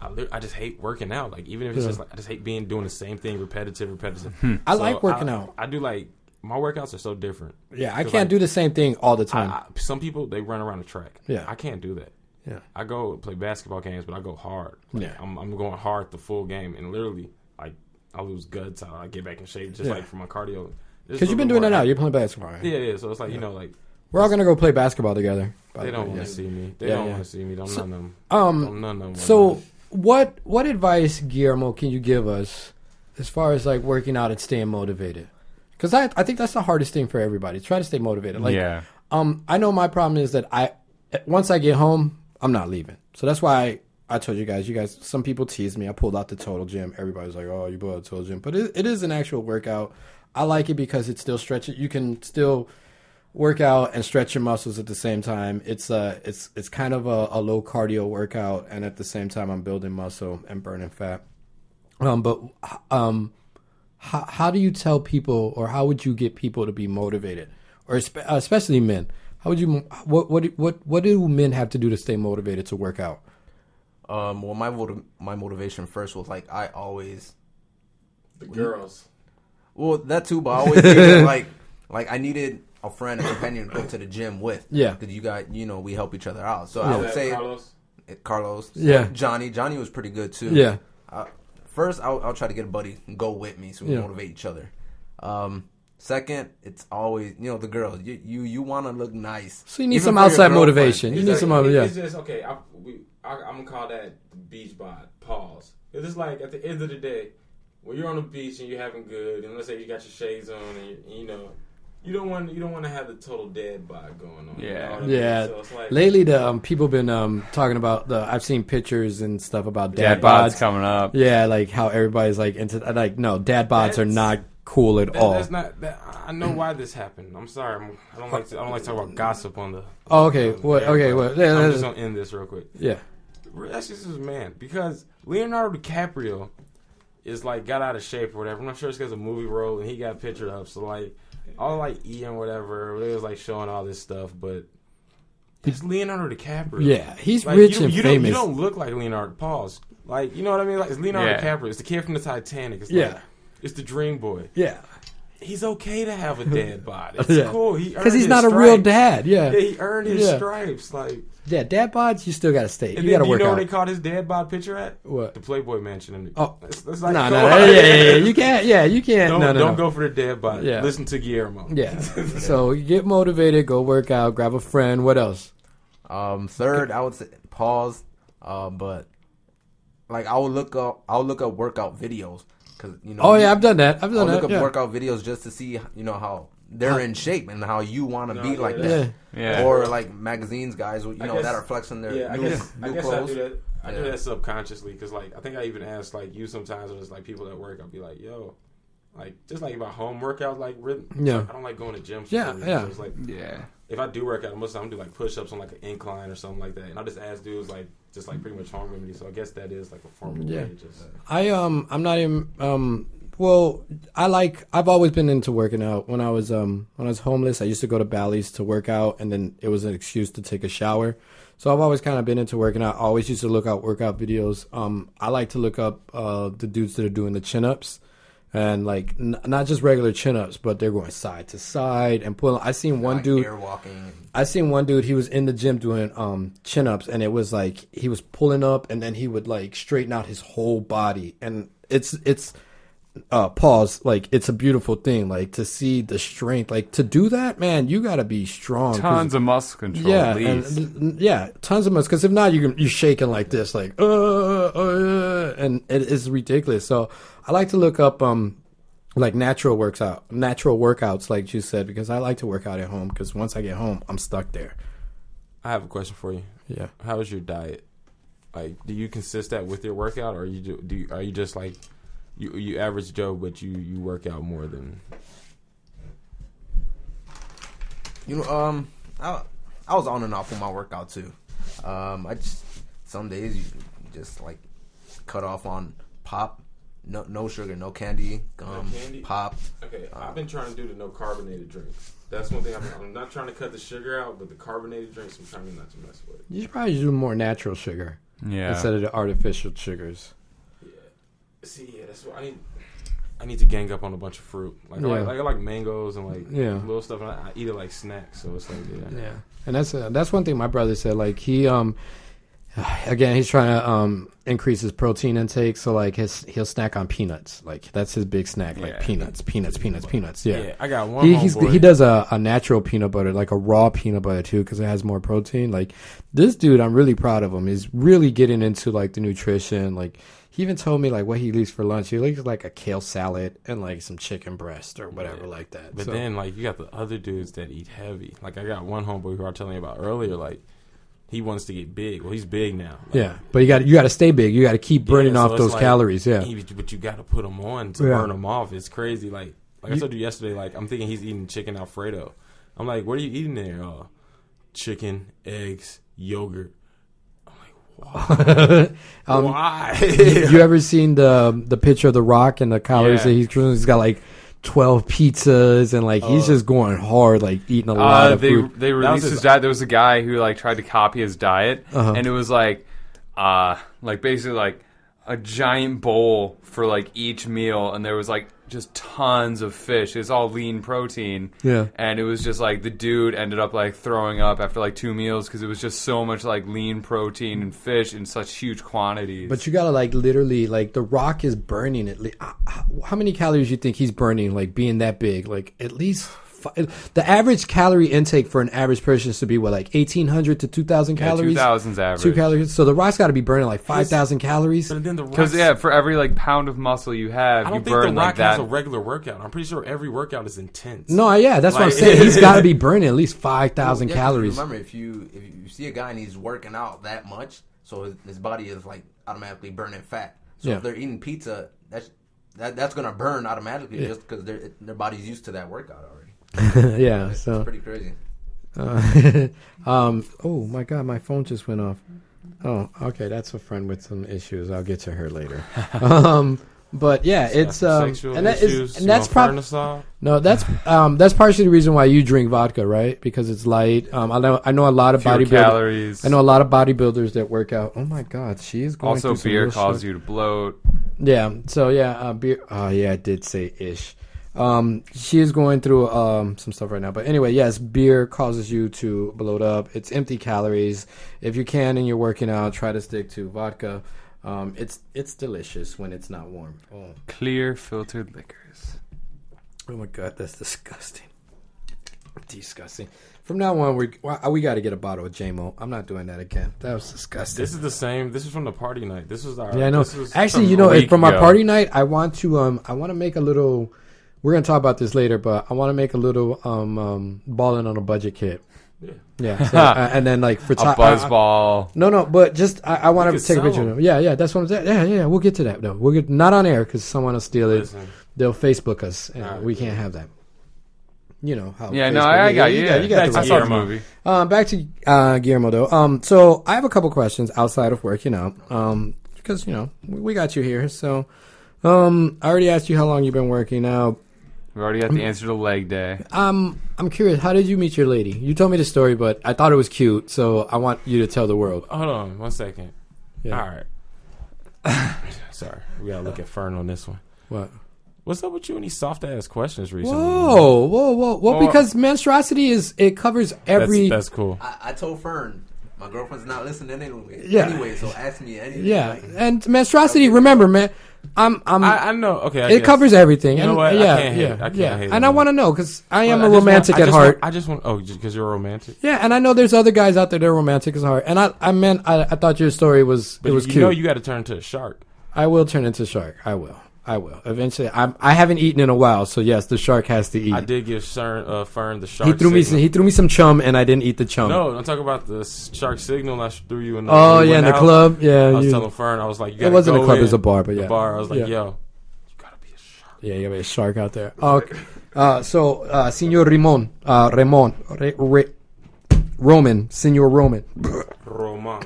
I just hate working out. Like, even if it's just, like, I just hate doing the same thing, repetitive. I like working out. I do, like, my workouts are so different. Yeah, I can't do the same thing all the time. Some people, they run around the track. Yeah. I can't do that. Yeah. I go play basketball games, but I go hard. Like, yeah. I'm going hard the full game, and literally, like, I lose guts. I get back in shape just, like, for my cardio. Because you've been doing that now. You're playing basketball, right? Yeah. So it's like, you know, like, we're all gonna go play basketball together. They don't want to see me. They don't want to see me. None of them. So, what advice, Guillermo, can you give us as far as like working out and staying motivated? Because I think that's the hardest thing for everybody. Try to stay motivated. Like, I know my problem is that once I get home, I'm not leaving. So that's why I told you guys. Some people tease me. I pulled out the Total Gym. Everybody's like, "Oh, you pulled out the Total Gym," but it is an actual workout. I like it because it still stretches. You can still work out and stretch your muscles at the same time. It's kind of a low cardio workout, and at the same time I'm building muscle and burning fat. But how do you tell people, or how would you get people to be motivated, or especially men? How would you what do men have to do to stay motivated to work out? Well, my motivation first was like I always The girls. Well, that too, but I always needed, like I needed a friend, a companion to go to the gym with. Yeah, because you got we help each other out. So I would say Carlos. Yeah, Johnny was pretty good too. Yeah. First, I'll try to get a buddy and go with me so we motivate each other. Second, it's always the girls. You want to look nice, so you need some outside motivation. You need some It's just okay. I'm gonna call that the beach bod. Pause. It's just like at the end of the day, when you're on the beach and you're having good, and let's say you got your shades on, and you don't want to have the total dad bod going on. Yeah, yeah. So it's like, lately, the people been talking about I've seen pictures and stuff about dad bods coming up. Yeah, like how everybody's like into no, dad bods are not cool at all. That's not. I know why this happened. I'm sorry. I don't like to talk about gossip on the. Oh, okay. What? Okay. What? Yeah, I'm just gonna end this real quick. Yeah. That's just his man, because Leonardo DiCaprio is like got out of shape or whatever. I'm not sure it's because of a movie role and he got pictured up. So like all like Ian whatever, they was like showing all this stuff, but it's Leonardo DiCaprio. Yeah, he's like, rich and famous. You don't look like Leonardo. Pause. Like, you know what I mean? Like, it's Leonardo DiCaprio. It's the kid from the Titanic. It's like, it's the dream boy. Yeah. He's okay to have a dad bod. It's cool. Because he's not a real dad. Yeah. Yeah, he earned his stripes. Like, yeah, dad bods, you still got to stay. You got to work out. You know what they called his dad bod picture at? What? The Playboy Mansion. It's like, yeah, you can't. Yeah, you can't. Don't go for the dad bod. Yeah. Listen to Guillermo. Yeah. So you get motivated, go work out, grab a friend. What else? Third, I would say pause. But like I'll look up workout videos because Oh yeah, I've done that. I'll look up workout videos just to see how they're in shape and how you want to be like that. Yeah. Or like magazines guys, that are flexing their new clothes. I do that subconsciously because like I think I even ask like you sometimes when it's like people at work, I'll be like, yo. Like just like about home workouts, like rhythm. Yeah, like, I don't like going to gyms. Yeah. So it's like if I do work out, most of the time I do like push-ups on like an incline or something like that, and I just ask dudes like just like pretty much home remedy. So I guess that is like a form of way. I'm not even. Well, I've always been into working out. When I was homeless, I used to go to Bally's to work out, and then it was an excuse to take a shower. So I've always kind of been into working out. I always used to look out workout videos. I like to look up the dudes that are doing the chin-ups. And like not just regular chin-ups, but they're going side to side and pulling. I seen one dude. I seen one dude. He was in the gym doing chin-ups, and it was like he was pulling up, and then he would like straighten out his whole body. And it's pause. Like it's a beautiful thing. Like to see the strength. Like to do that, man, you gotta be strong. Tons of muscle control. Yeah, at least. Tons of muscle. Because if not, you're shaking like this, like and it is ridiculous. So I like to look up like natural workouts, like you said, because I like to work out at home. Because once I get home, I'm stuck there. I have a question for you. Yeah. How is your diet? Like, do you consist that with your workout, or are you just like you average Joe, but you work out more than? I was on and off with my workout too. Some days you just like cut off on pop. No sugar, no candy, gum, pop. Okay, I've been trying to do the no carbonated drinks. That's one thing I'm not trying to cut the sugar out, but the carbonated drinks I'm trying not to mess with. You should probably do more natural sugar, instead of the artificial sugars. Yeah. See, that's what I need to gang up on a bunch of fruit. Like I like mangoes and like little stuff, and I eat it like snacks. So it's like And that's one thing my brother said. Like he again, he's trying to increase his protein intake, so like he'll snack on peanuts. Like that's his big snack, like peanuts. Yeah, I got one. He does a natural peanut butter, like a raw peanut butter too, because it has more protein. Like this dude, I'm really proud of him. He's really getting into like the nutrition. Like he even told me like what he eats for lunch. He eats like a kale salad and like some chicken breast or whatever like that. But then like you got the other dudes that eat heavy. Like I got one homeboy who I was telling you about earlier. Like he wants to get big. Well, he's big now. Like, but you got to stay big. You got to keep burning off those calories. Yeah, but you got to put them on to burn them off. It's crazy. Like I told you yesterday. Like I'm thinking he's eating chicken Alfredo. I'm like, what are you eating there? Chicken, eggs, yogurt. I'm like, Why? You ever seen the picture of The Rock and the calories that he's cruising? He's got like 12 pizzas and like he's just going hard, like eating a lot of food. They released his diet. There was a guy who like tried to copy his diet, and it was like basically like a giant bowl for like each meal, and there was like just tons of fish. It's all lean protein. Yeah. And it was just like the dude ended up like throwing up after like 2 meals because it was just so much like lean protein and fish in such huge quantities. But you gotta like literally like The Rock is burning at least. How many calories you think he's burning? Like being that big, like at least. The average calorie intake for an average person is to be what, like 1,800 to 2,000 calories. 2,000's average. 2 calories. So The Rock's got to be burning like 5,000 calories. Because for every like pound of muscle you have, I don't you think burn The Rock like that. has a regular workout. I'm pretty sure every workout is intense. No, yeah, that's what I'm saying. He's got to be burning at least 5,000 calories. Remember, if you see a guy and he's working out that much, so his body is like automatically burning fat. So if they're eating pizza, that's gonna burn automatically just because their body's used to that workout already. Yeah, it's so pretty crazy. Oh my God, my phone just went off. Oh, okay, that's a friend with some issues. I'll get to her later. But yeah, it's that's probably that's partially the reason why you drink vodka, right? Because it's light. I know a lot of calories. I know a lot of bodybuilders that work out. Oh my God, she is going also through beer causes you to bloat. Yeah. So beer. Oh yeah, I did say ish. She is going through some stuff right now, but anyway, yes, beer causes you to bloat up. It's empty calories. If you can and you're working out, try to stick to vodka. It's delicious when it's not warm. Oh. Clear filtered liquors. Oh my God, that's disgusting. Disgusting. From now on, we got to get a bottle of Gair-Mo. I'm not doing that again. That was disgusting. This is the same. This is from the party night. This was our. Yeah, I know. This was Actually, from our party night, I want to make a little. We're gonna talk about this later, but I want to make a little balling on a budget kit. Yeah. So, and then like for a buzz ball. No, but just I want to take a picture of them. Yeah, that's what I'm saying. Yeah. We'll get to that. No, we'll get not on air because someone will steal it. They'll Facebook us, and we can't have that. You know how? Yeah, Facebook, no, I got you. You got I saw the movie. Back to Guillermo though. So I have a couple questions outside of work. Because we got you here. So I already asked you how long you've been working now. We already got the answer to leg day. I'm curious. How did you meet your lady? You told me the story, but I thought it was cute, so I want you to tell the world. Hold on 1 second. Yeah. All right. Sorry, we gotta look at Fern on this one. What? What's up with you and these soft ass questions recently? Whoa. Well, because menstruosity it covers every. That's cool. I told Fern. My girlfriend's not listening anyway. Yeah. Anyway, so ask me anything. Yeah, and menstruosity. Remember, man. I know. Okay, it covers everything. You know what? Yeah, I can't hate and I want to know because I am a just romantic at heart. I just want. Oh, because you're a romantic. Yeah, and I know there's other guys out there that are romantic at heart. And I thought your story was cute. You know, you got to turn to a shark. I will turn into a shark. I will. Eventually, I haven't eaten in a while, so yes, the shark has to eat. I did give Fern the shark. He threw me some chum, and I didn't eat the chum. No, I'm talking about the shark signal I threw you in the. In the club. Yeah, I was telling Fern, I was like, you gotta it wasn't go a club, in. it was a bar, but yeah, the bar. I was like, yo, you gotta be a shark. Yeah, you gotta be a shark out there. Okay, so Senor Roman, Senor Roman.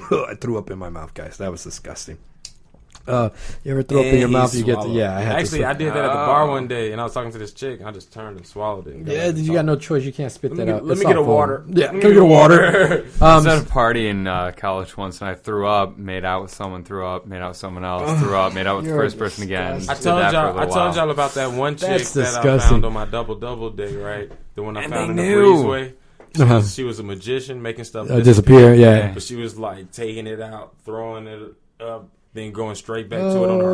I threw up in my mouth, guys. That was disgusting. You ever throw up in your mouth? You get to, I did that at the bar one day, and I was talking to this chick, and I just turned and swallowed it. You got no choice. You can't spit that out. Let me get a water. Yeah, can we get a water? I was at a party in college once, and I threw up, made out with someone, threw up, made out with someone else, threw up, made out with the first person again. I told y'all about that one chick that I found on my double day, right? The one I found in the breezeway. She was a magician, making stuff disappear. Yeah, but she was like taking it out, throwing it up. Then going straight back to it on her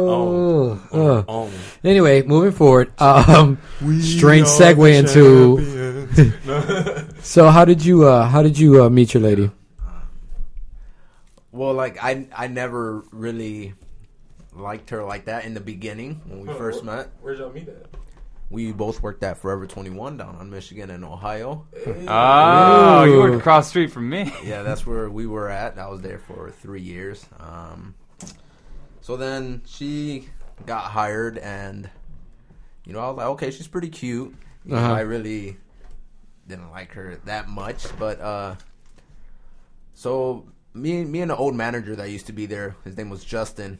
own. Anyway, moving forward. Strange segue into. So how did you meet your lady? Well, like I never really liked her like that in the beginning when we first met. Where'd y'all meet at? We both worked at Forever 21 down on Michigan and Ohio. Oh, you worked across the street from me. Yeah, that's where we were at. I was there for 3 years. So then she got hired, and I was like, okay, she's pretty cute. I really didn't like her that much, but so me and the old manager that used to be there, his name was Justin.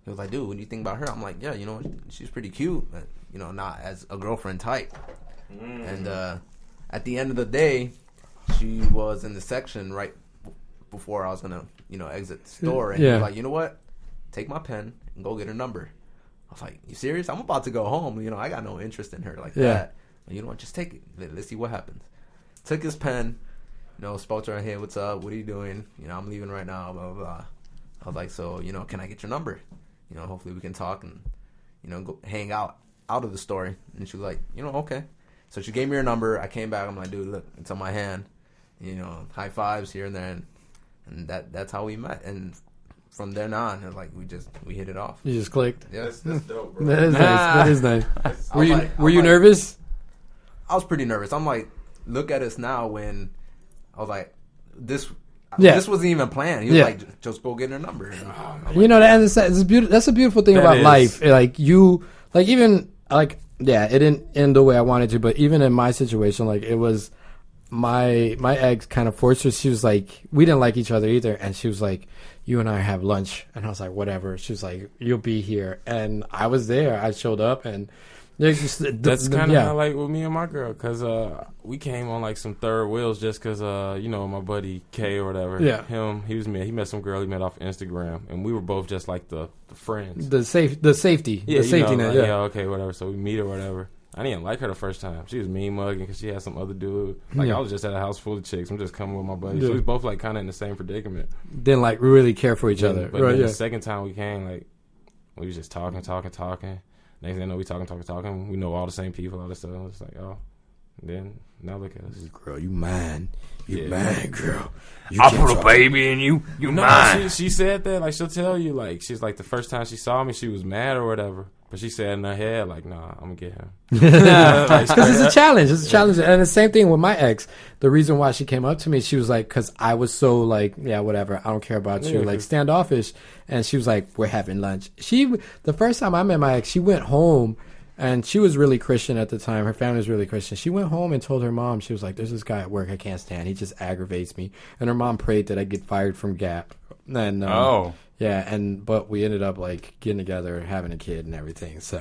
He was like, dude, what do you think about her? I'm like, yeah, you know, she's pretty cute, but, you know, not as a girlfriend type. And at the end of the day, she was in the section right before I was gonna, you know, exit the store, and he was like, you know what? Take my pen and go get her number. I was like, you serious? I'm about to go home. You know, I got no interest in her like that. You know what? Just take it. Let's see what happens. Took his pen, you know, spoke to her. Hey, what's up? What are you doing? You know, I'm leaving right now. Blah blah blah. I was like, so, you know, can I get your number? You know, hopefully we can talk and, you know, go hang out of the store. And she was like, you know, okay. So she gave me her number. I came back. I'm like, dude, look, it's on my hand. You know, high fives here and there, and that's how we met. And from then on, like we hit it off. You just clicked. Yeah, That's dope, bro. That is nice. That is nice. Were you like, nervous? I was pretty nervous. I'm like, look at us now. When I was like, this wasn't even planned. He was like, just go get her number. You know, that's a beautiful thing about life. Like it didn't end the way I wanted to, but even in my situation, like it was. My ex kind of forced her. She was like, we didn't like each other either, and she was like, you and I have lunch. And I was like, whatever. She was like, you'll be here. And I was there. I showed up, and that's kind of how, like, with me and my girl, because we came on like some third wheels just because you know, my buddy K or whatever, he met some girl he met off Instagram, and we were both just like the friends, the safety net. Okay, whatever. So we meet or whatever. I didn't like her the first time. She was mean mugging because she had some other dude. Like, I was just at a house full of chicks. I'm just coming with my buddies. So we was both, like, kind of in the same predicament. Didn't, like, really care for each other. But then the second time we came, like, we was just talking. Next thing I know, we talking. We know all the same people, all this stuff. It's like, oh. And then, now look at us. Girl, you mine. You mine, girl. I'll put a baby in you. You mine. She said that. Like, she'll tell you, like, she's like, the first time she saw me, she was mad or whatever. But she said in her head, like, nah, I'm going to get him. Because it's a challenge. It's a challenge. And the same thing with my ex. The reason why she came up to me, she was like, because I was so like, yeah, whatever. I don't care about you. Like, standoffish. And she was like, we're having lunch. The first time I met my ex, she went home. And she was really Christian at the time. Her family was really Christian. She went home and told her mom, she was like, there's this guy at work I can't stand. He just aggravates me. And her mom prayed that I get fired from Gap. And but we ended up like getting together, having a kid and everything. So,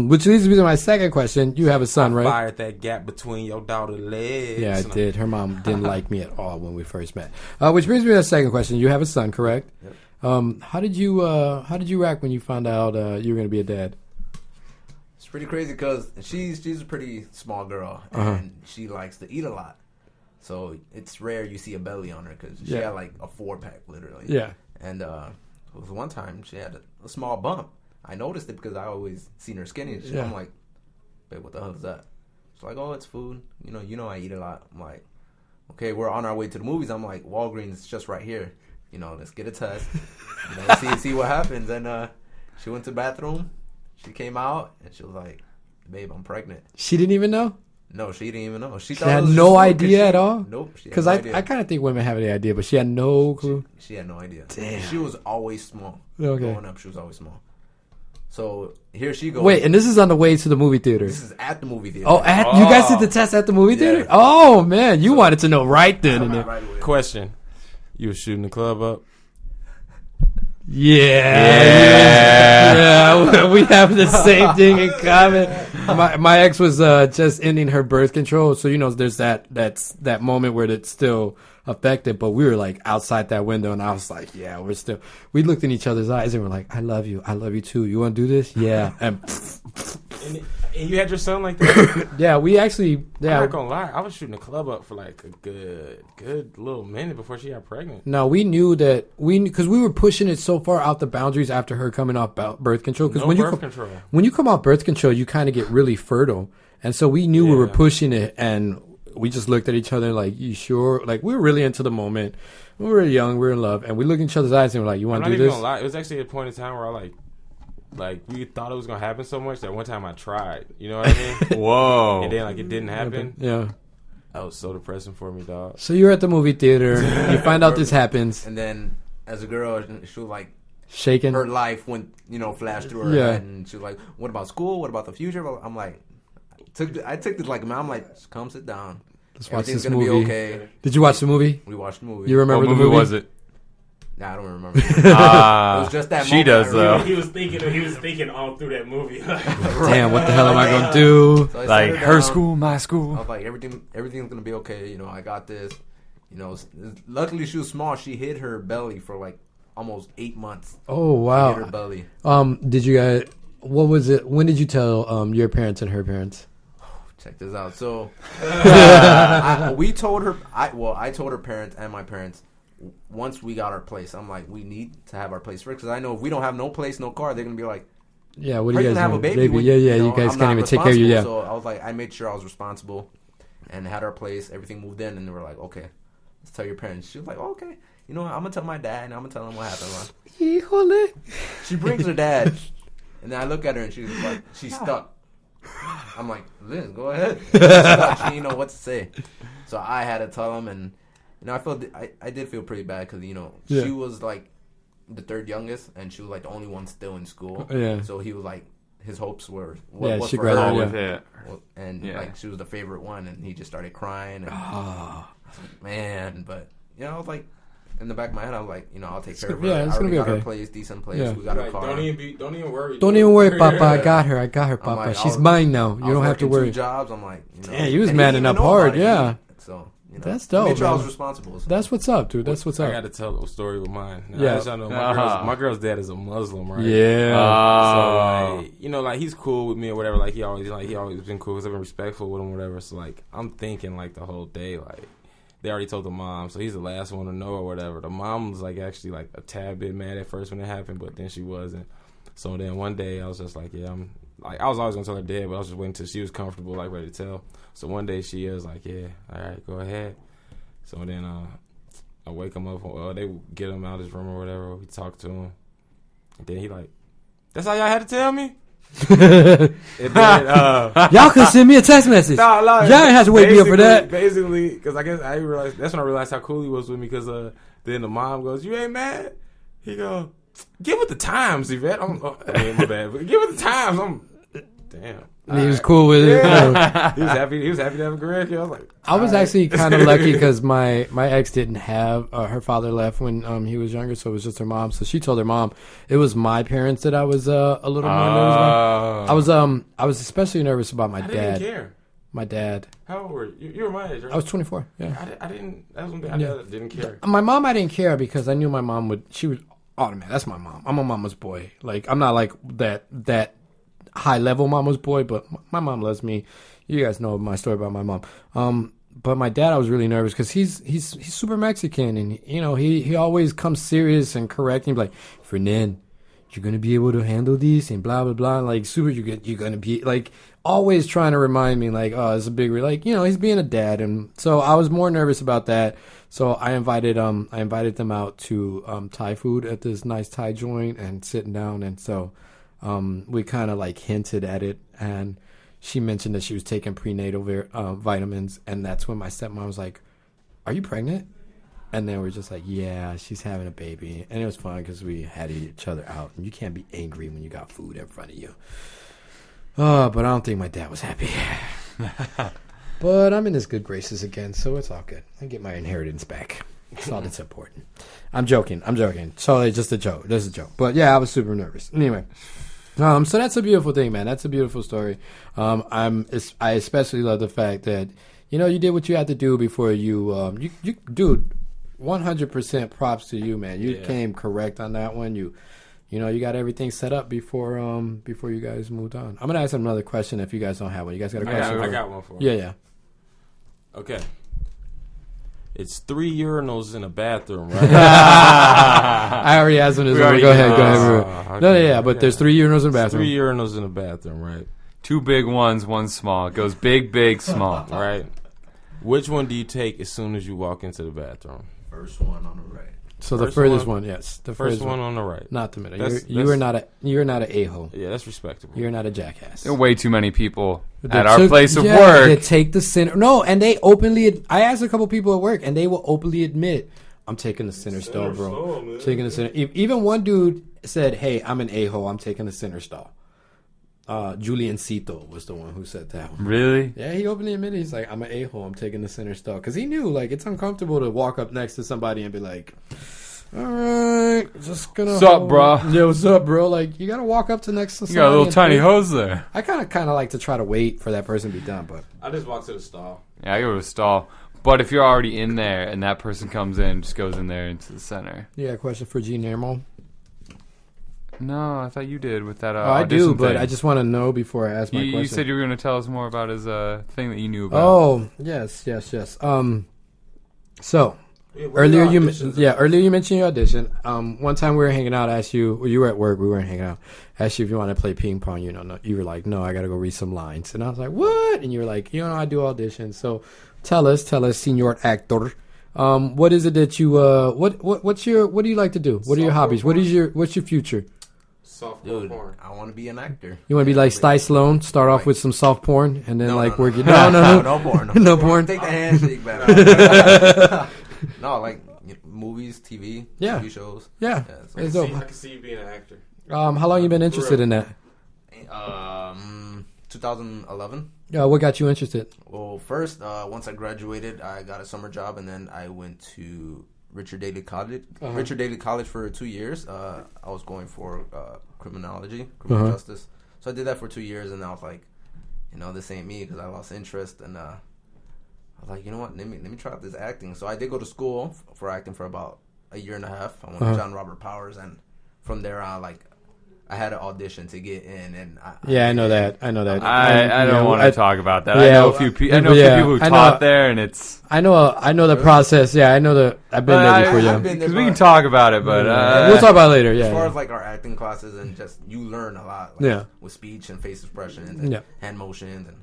which leads me to my second question. You have a son, right? Fired that gap between your daughter's legs. Yeah, I did. Her mom didn't like me at all when we first met. Which brings me to the second question. You have a son, correct? Yep. How did you react when you found out you were going to be a dad? It's pretty crazy because she's a pretty small girl and she likes to eat a lot. So it's rare you see a belly on her because she had like a 4-pack literally. Yeah. And it was one time she had a small bump. I noticed it because I always seen her skinny. And I'm like, babe, what the hell is that? She's like, oh, it's food. You know I eat a lot. I'm like, okay, we're on our way to the movies. I'm like, Walgreens is just right here. You know, let's get a test. See what happens. And she went to the bathroom. She came out and she was like, babe, I'm pregnant. She didn't even know? No, she didn't even know. She had no idea at all? Nope. Because I kind of think women have the idea, but she had no clue. She had no idea. Damn. She was always small. Okay. Growing up, she was always small. So here she goes. Wait, and this is on the way to the movie theater? This is at the movie theater. Oh, you guys did the test at the movie theater? Oh, man. You wanted to know right then and there. Right away. Question. You were shooting the club up? Yeah, we have the same thing in common. My ex was just ending her birth control, so there's that moment where it's still affected, but we were like outside that window, and I was like, yeah, we looked in each other's eyes and we're like, I love you too. You want to do this? Yeah. And you had your son like that? Yeah, we actually. Yeah, I'm not gonna lie. I was shooting the club up for like a good little minute before she got pregnant. No, we knew that because we were pushing it so far out the boundaries after her coming off birth control. Because when you come off birth control, you kind of get really fertile, and so we knew we were pushing it, and we just looked at each other like, "You sure?" Like we were really into the moment. We were young, we were in love, and we looked in each other's eyes and we're like, "You want to do this?" I'm not even gonna lie. It was actually a point in time where I like we thought it was gonna happen so much that one time I tried. You know what I mean? Whoa! And then like it didn't happen. Yeah. That was so depressing for me, dog. So you're at the movie theater. You find out this happens, and then as a girl, she was like shaking. Her life went, flashed through her head, and she was like, "What about school? What about the future?" I'm like, I took this like, man, I'm like, come sit down. Let's watch this gonna movie. Be okay. Did you watch the movie? We watched the movie. You remember what the movie? Was it? Nah, I don't remember. It was just that she moment. does, though. He was thinking all through that movie. Damn, what the hell am I gonna do? So I Like, sat her down. school, my I school. was like, everything's gonna be okay. You know, I got this. You know, luckily she was small. She hid her belly for like almost 8 months. Oh She wow. hid her belly. Did you guys? What was it? When did you tell your parents and her parents? Check this out. So we told her. I told her parents and my parents once we got our place. I'm like, we need to have our place first because I know if we don't have no place, no car, they're gonna be like, Yeah, what do "How you you guys gonna have doing? a baby? when Yeah, you you know, guys I'm can't not even take care of you. Yeah. responsible." So I was like, I made sure I was responsible and had our place. Everything moved in, and they were like, okay, let's tell your parents. She was like, oh, okay. You know what? I'm gonna tell my dad, and I'm gonna tell him what happened. Híjole. She brings her dad, and then I look at her, and she's like, she's stuck. I'm like, Liz, go ahead. She's stuck. She didn't know what to say, so I had to tell him, and you know, I did feel pretty bad because you know Yeah. she was like the third youngest, and she was like the only one still in school. Yeah. So he was like, his hopes were Yeah, was she for graduated, her, yeah. With it. and Yeah. like she was the favorite one, and he just started crying. And Ah. man, but you know, I was like, in the back of my head, I was like, you know, I'll take care of her. yeah, it's I gonna already be got okay. her place, decent place. Yeah. We got a Like, car. don't even worry. Don't even worry, Papa. I got her, I'm Papa. like, She's I was- mine now. I You was don't have to working worry. 2 jobs. I'm like, you know, Yeah, he was and manning didn't up even know hard, about it. yeah. So you know, That's I dope, made sure I was man. responsible. So. That's what's up, dude. That's what's I up. got to tell a little story with mine. Now, Yeah. as y'all know, Uh-huh. my girl's dad is a Muslim, right? Yeah. So like, you know, like he's cool with me or whatever. Like he always been cool because I've been respectful with him, or whatever. So like, I'm thinking like the whole day, like they already told the mom, so he's the last one to know or whatever. The mom was like actually like a tad bit mad at first when it happened, but then she wasn't. So then one day I was just like, yeah, I was always gonna tell her dad, but I was just waiting till she was comfortable, like ready to tell. So one day she is like, yeah, all right, go ahead. So then I wake him up. They get him out of his room or whatever. We talk to him, and then he like, that's all y'all had to tell me. And then, Y'all could send me a text message. no, Y'all didn't have to wake me up for that. Basically, because I guess I realized that's when I realized how cool he was with me. Because then the mom goes, "You ain't mad?" He goes, "Get with the times, Yvette." I mean, my bad, but get with the times. Damn. And he was cool with it. Yeah. He was happy. He was happy to have a grandkid. I was like, I was actually kind of lucky because my ex didn't have her father left when he was younger, so it was just her mom. So she told her mom it was my parents that I was a little more nervous about. I was especially nervous about my I dad. didn't care. My dad. How old were you? You were my age, right? I was 24. Yeah. I didn't. That was one thing I didn't care. My mom, I didn't care because I knew my mom would. She would. Oh man, that's my mom. I'm a mama's boy. Like I'm not like that high level mama's boy, but my mom loves me. You guys know my story about my mom. But my dad, I was really nervous because he's super Mexican, and you know he always comes serious and correct. And he'd be like, Fernand, you're gonna be able to handle these and blah blah blah. Like super, you're gonna be like always trying to remind me like, oh, it's a big like you know he's being a dad, and so I was more nervous about that. So I invited them out to Thai food at this nice Thai joint and sitting down, and so we kind of like hinted at it, and she mentioned that she was taking prenatal vitamins, and that's when my stepmom was like, "Are you pregnant?" And then we're just like, "Yeah, she's having a baby," and it was fun because we had each other out, and you can't be angry when you got food in front of you. But I don't think my dad was happy. But I'm in his good graces again, so it's all good. I get my inheritance back. That's all that's important. I'm joking. So it's just a joke. That's a joke. But yeah, I was super nervous. Anyway, so that's a beautiful thing, man. That's a beautiful story. I especially love the fact that you know you did what you had to do before you dude. 100% props to you, man. You came correct on that one. You know, you got everything set up before you guys moved on. I'm gonna ask another question if you guys don't have one. You guys got a question? I got one for you. Yeah. Okay. It's 3 urinals in a bathroom, right? I already asked him this one. Go ahead. Okay. No, yeah, but there's 3 urinals in a bathroom. 3 urinals in a bathroom, right? 2 big ones, 1 small. It goes big, small. Right. Which one do you take as soon as you walk into the bathroom? First one on the right. So the First furthest one? one, yes. The First one on the right. Not the middle. That's- You're not an a-hole. Yeah, that's respectable. You're not a jackass. There are way too many people They at our took- place of yeah, work. They take the center. No, and they openly. I asked a couple people at work, and they will openly admit, "I'm taking the center stall, bro. Taking the center." Even one dude said, "Hey, I'm an a-hole. I'm taking the center stall." Julian Cito was the one who said that one. Really? Yeah, he openly admitted he's like, "I'm an a-hole. I'm taking the center stall," because he knew like it's uncomfortable to walk up next to somebody and be like, All right, just gonna. What's up, bro? Yeah, what's up, bro? Like, you gotta walk up to next to You somebody. got a little and tiny pay. hose there. I kind of like to try to wait for that person to be done, but I just walked to the stall. Yeah, I go to a stall. But if you're already in there and that person comes in, just goes in there into the center. you got a question for Guillermo? No, I thought you did with that. I do, audition but thing. I just want to know before I ask my question. You said you were going to tell us more about his thing that you knew about. Oh, yes. So earlier you mentioned your audition. One time we were hanging out. I asked you. Well, you were at work. We weren't hanging out. I asked you if you want to play ping pong. No, you were like, no, I got to go read some lines. And I was like, what? And you were like, I do auditions. So tell us, senor actor. What is it that you what do you like to do? What are your hobbies? What's your future? Softcore porn. I want to be an actor. You want to be like Sty Sloan? Start off with some soft porn and then work it. No porn. No porn. Take the handshake back. No, like movies, TV, TV shows. Yeah. I can see you being an actor. How long you been interested in that? 2011. What got you interested? Well, first, once I graduated, I got a summer job, and then I went to Richard Daley College. Richard Daley College for 2 years. I was going for criminal justice. So I did that for 2 years, and I was like, this ain't me because I lost interest, and I was like, you know what? Let me try out this acting. So I did go to school for acting for about a year and a half. I went to John Robert Powers, and from there, I had an audition to get in, and I know that. I don't want to talk about that. I know a few people. Who taught there, and it's. I know the process. Yeah, I know I've been there before. Yeah, because we can talk about it, but we'll talk about it later. Yeah, as far as our acting classes and just you learn a lot. With speech and face expressions and hand motions, and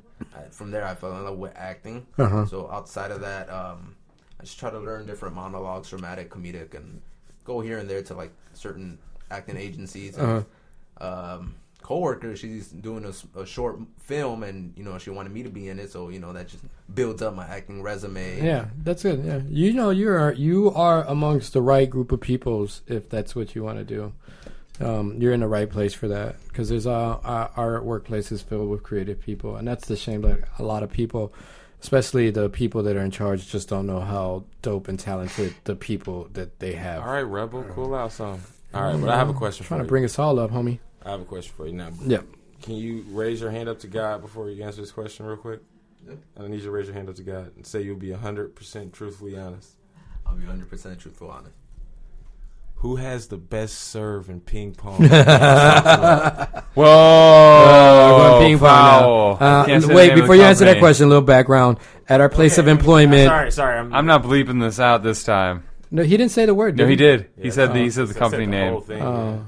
from there I fell in love with acting. So outside of that, I just try to learn different monologues, dramatic, comedic, and go here and there to certain acting agencies. And, co-worker, she's doing a short film, and she wanted me to be in it, so that just builds up my acting resume. Yeah, that's good. Yeah, you are amongst the right group of peoples if that's what you want to do. You're in the right place for that, because there's our workplace is filled with creative people, and that's the shame that a lot of people, especially the people that are in charge, just don't know how dope and talented the people that they have. All right, Rebel, cool out some. All right, but I have a question for you. Trying to bring us all up, homie. I have a question for you now. Yeah. Can you raise your hand up to God before you answer this question real quick? Yeah. I need you to raise your hand up to God and say you'll be 100% truthfully honest. I'll be 100% truthful honest. Who has the best serve in ping pong? Whoa! Ping pong. Wait, before you answer that question, a little background. At our place of employment. Sorry. I'm not bleeping this out this time. No, he didn't say the word. No, he did. Yeah, he said the company name. Whole thing,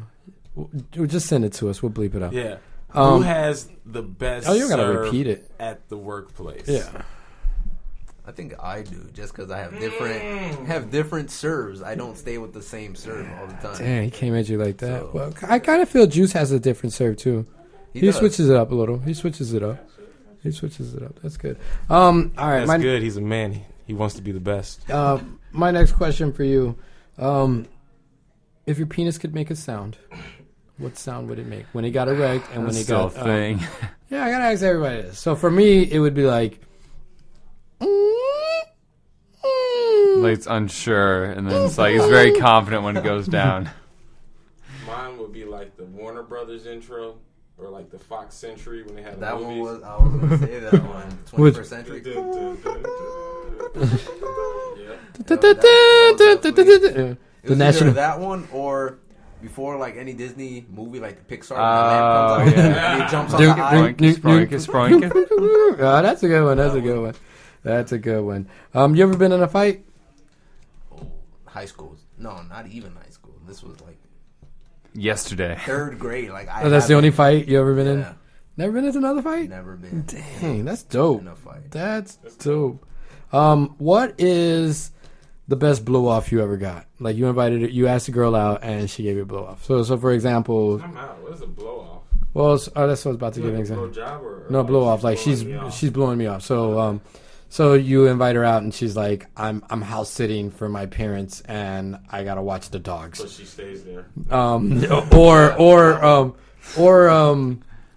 just send it to us. We'll bleep it out. Yeah. Who has the best you gotta serve repeat it. at the workplace? Yeah. I think I do, just because I have different serves. I don't stay with the same serve all the time. Dang, he came at you like that. So, well, I kind of feel Juice has a different serve too. He switches it up a little. He switches it up. That's good. All right. That's good. He's a man. He wants to be the best. My next question for you: if your penis could make a sound, what sound would it make when it got erect and when it got thing? Yeah, I gotta ask everybody this. So for me, it would be like it's unsure, and then it's very confident when it goes down. Mine would be like the Warner Brothers intro, or like the Fox Century when they had that movies. one was. I was gonna say that one. 21st century. The national that one or before any Disney movie like Pixar, when the lamp comes out and he jumps on the eye. Oh, that's a good one. That's a good one. You ever been in a fight? Oh, high school? No, not even high school. This was yesterday. 3rd grade. That's the only fight you ever been in? Yeah. Never been into another fight? Never been. Dang, that's dope. In a fight. That's dope. What is the best blow off you ever got? You asked a girl out and she gave you a blow off. So for example, what is a blow off? Well, that's what I was about to give an example. No, blow off. She's blowing me off. So so you invite her out and she's like, I'm house sitting for my parents and I gotta watch the dogs. So she stays there.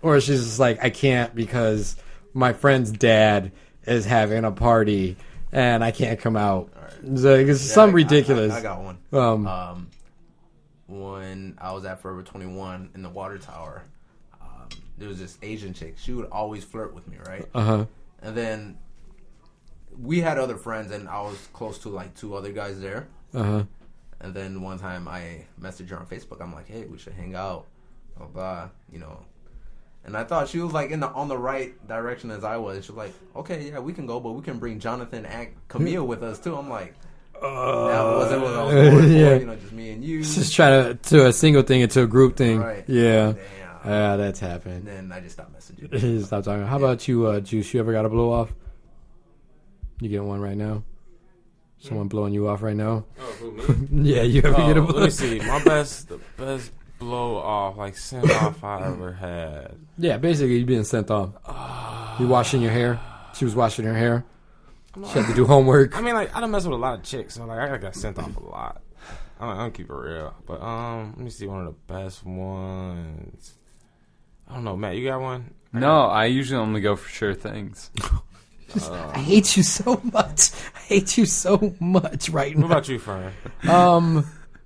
Or she's just like, I can't because my friend's dad is having a party and I can't come out. Right. So it's ridiculous. I got one. when I was at Forever 21 in the water tower. There was this Asian chick. She would always flirt with me, right? Uh-huh. And then we had other friends, and I was close to like 2 other guys there. Uh-huh. And then one time I messaged her on Facebook. I'm like, hey, we should hang out. Blah, blah, you know. And I thought she was like on the right direction as I was. She was like, okay, yeah, we can go, but we can bring Jonathan and Camille with us too. I'm like, that wasn't what I was going for. Yeah. You know, just me and you. Just try to a single thing into a group thing. Right. Yeah. Damn. Yeah, that's happened. And then I just stopped messaging. Stop talking. How about you, Juice? You ever got a blow off? You getting one right now? Someone blowing you off right now? Oh, who, me? Yeah, you ever get a blow? Let me see. The best blow off, like send off I ever had. Yeah, basically you being sent off. You washing your hair? She was washing her hair. She had to do homework. I mean, like I don't mess with a lot of chicks, so like I got sent off a lot. I don't keep it real, but let me see one of the best ones. I don't know, Matt. You got one? No, I usually only go for sure things. I hate you so much. I hate you so much right now. What about you, Fern?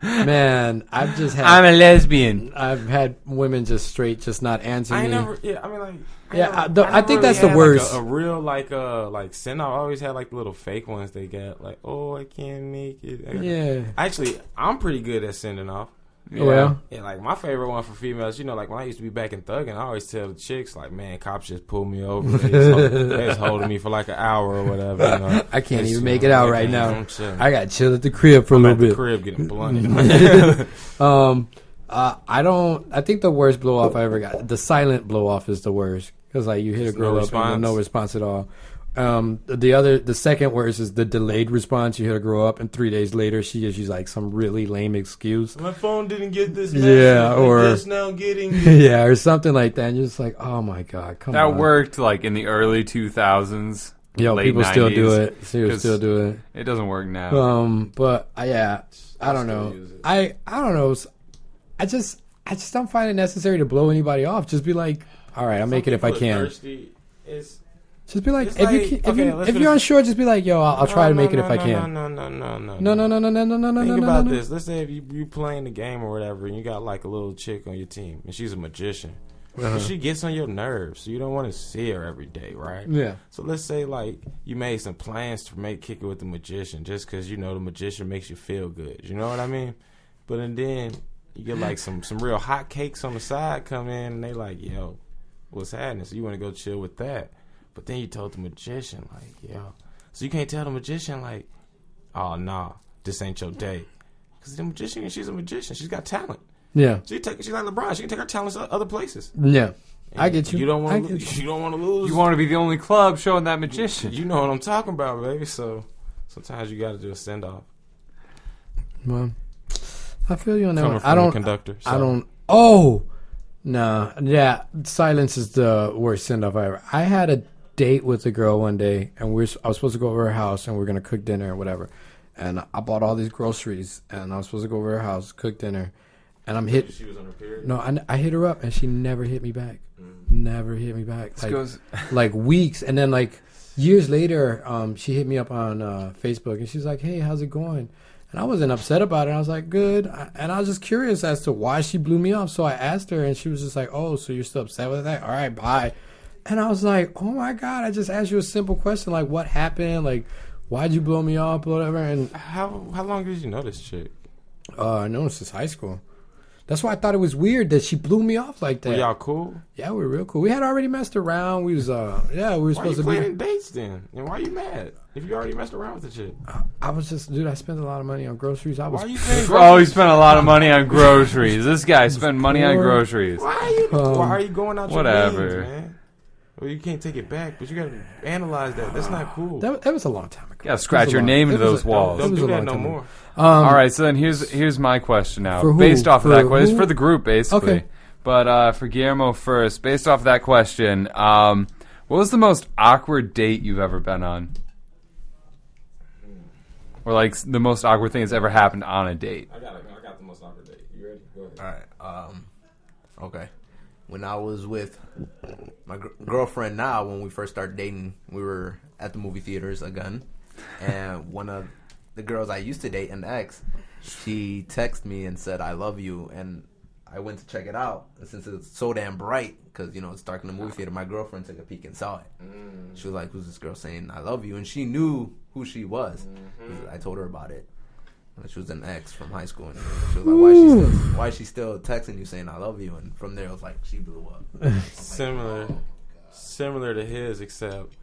Man, I've just had. I'm a lesbian. I've had women just not answer me. I think that's the worst. Like a real like send off. I always had like the little fake ones they get. Like, oh, I can't make it. Yeah. Actually, I'm pretty good at sending off. Yeah. Well, yeah, like my favorite one for females, you know, like when I used to be back in Thuggin', I always tell the chicks, like, man, cops just pulled me over. They just holding me for like an hour or whatever. You know? I can't even make it out right now. I'm chilling. I got chill at the crib for a little bit. The crib getting blunted. I think the worst blow off I ever got, the silent blow off is the worst. Because like you hit a girl up and no response at all. The second worst is the delayed response. You hit a girl up and 3 days later she gives you like some really lame excuse. My phone didn't get this message. Yeah, or just now getting yeah, or something like that. And you're just like, oh my god, come on. That worked like in the early 2000s. Yo, late people 90s, still do it. People still do it. It doesn't work now. But yeah, I don't know. I don't know. I just don't find it necessary to blow anybody off. Just be like, all right, I'll make it if I can. Just be like, if you're unsure, just be like, yo, I'll try to make it if I can. No. Think about this. Let's say if you playing the game or whatever, and you got like a little chick on your team, and she's a magician. Uh-huh. She gets on your nerves, so you don't want to see her every day, right? Yeah. So let's say like you made some plans to kick it with the magician, just because you know the magician makes you feel good. You know what I mean? But and then you get like some real hot cakes on the side come in, and they like, yo, what's happening? So you want to go chill with that. But then you told the magician, like, yo. So you can't tell the magician, like, oh, nah, this ain't your day. Because the magician, she's a magician. She's got talent. Yeah. She's like LeBron. She can take her talents to other places. Yeah. And I get you. You don't want to lose. You don't want to lose. You want to be the only club showing that magician. You know what I'm talking about, baby. So sometimes you got to do a send-off. Well, I feel you on that one. I don't. Conductor. So. I don't. Oh, nah. Yeah. Silence is the worst send-off ever. I had a date with a girl one day, and I was supposed to go over her house, and we are gonna cook dinner or whatever. And I bought all these groceries, and I was supposed to go over her house, cook dinner, and I'm hit. She was on her period. No, I hit her up, and she never hit me back. Never hit me back. Like weeks, and then like years later, she hit me up on Facebook, and she's like, "Hey, how's it going?" And I wasn't upset about it. I was like, "Good," and I was just curious as to why she blew me off. So I asked her, and she was just like, "Oh, so you're still upset with that? All right, bye." And I was like, oh, my God, I just asked you a simple question, like, what happened? Like, why'd you blow me off, whatever? And how long did you know this chick? I know her since high school. That's why I thought it was weird that she blew me off like that. Were y'all cool? Yeah, we were real cool. We had already messed around. We were supposed to be. Why you planning dates then? And why are you mad if you already messed around with the chick? I was just, dude, I spent a lot of money on groceries. Why you spent a lot of money on groceries. This guy spent money on groceries. Why are you going out your means, man? Well, you can't take it back, but you gotta analyze that. That's not cool. That was a long time ago. You gotta scratch your name into those walls. Don't do that no more. All right, so then here's my question now. For who? Based off of that question, who? for the group, basically. Okay. But for Guillermo first, based off of that question, what was the most awkward date you've ever been on? Or like the most awkward thing that's ever happened on a date? I got the most awkward date. You ready? Go ahead. All right. Okay. When I was with my girlfriend now, when we first started dating, we were at the movie theaters again. And one of the girls I used to date, an ex, she texted me and said, "I love you," and I went to check it out. And since it's so damn bright, because, you know, it's dark in the movie theater, my girlfriend took a peek and saw it. She was like, "Who's this girl saying I love you?" And she knew who she was. I told her about it. She was an ex from high school. And she was like, why is she still texting you saying I love you? And from there, it was like, she blew up. Similar to his, except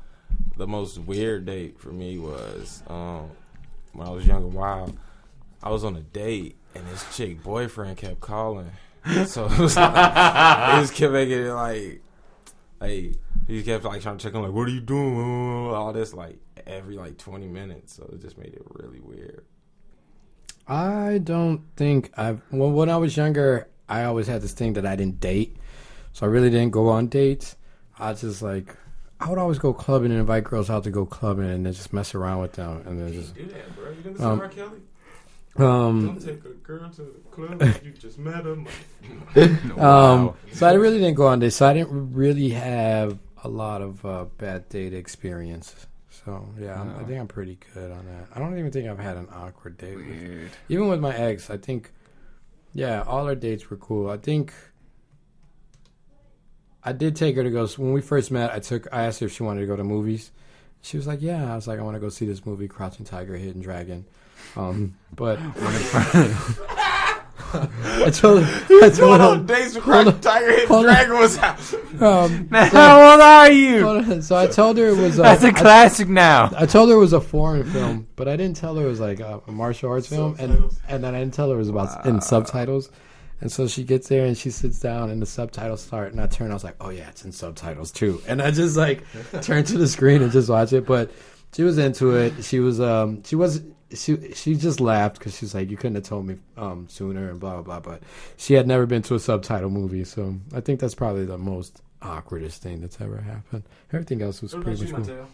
the most weird date for me was when I was young and wild. I was on a date, and this chick boyfriend kept calling. So it was like, he just kept making it like he kept like trying to check on, like, what are you doing? All this like every like 20 minutes. So it just made it really weird. I don't think when I was younger, I always had this thing that I didn't date. So I really didn't go on dates. I just like, I would always go clubbing and invite girls out to go clubbing and then just mess around with them. And then just do that, bro. You didn't see R. Kelly? Don't take a girl to the club if you just met her. Wow. So I really didn't go on dates. So I didn't really have a lot of bad date experiences. So yeah, I think I'm pretty good on that. I don't even think I've had an awkward date. Even with my ex, I think, yeah, all our dates were cool. I think I did take her to go. So when we first met, I asked her if she wanted to go to movies. She was like, "Yeah." I was like, "I want to go see this movie, Crouching Tiger, Hidden Dragon." But I told her days with Crouching Tiger, Hidden Dragon was out. Man, how old are you? So I told her it was that's a classic now. I told her it was a foreign film, but I didn't tell her it was like a martial arts film, and then I didn't tell her it was about in subtitles. And so she gets there and she sits down and the subtitles start, and I turn. I was like, "Oh yeah, it's in subtitles too." And I just like turned to the screen and just watch it. But she was into it. She just laughed because she's like, "You couldn't have told me sooner," and blah blah blah. But she had never been to a subtitle movie, so I think that's probably the most awkwardest thing that's ever happened. Everything else was pretty much cool.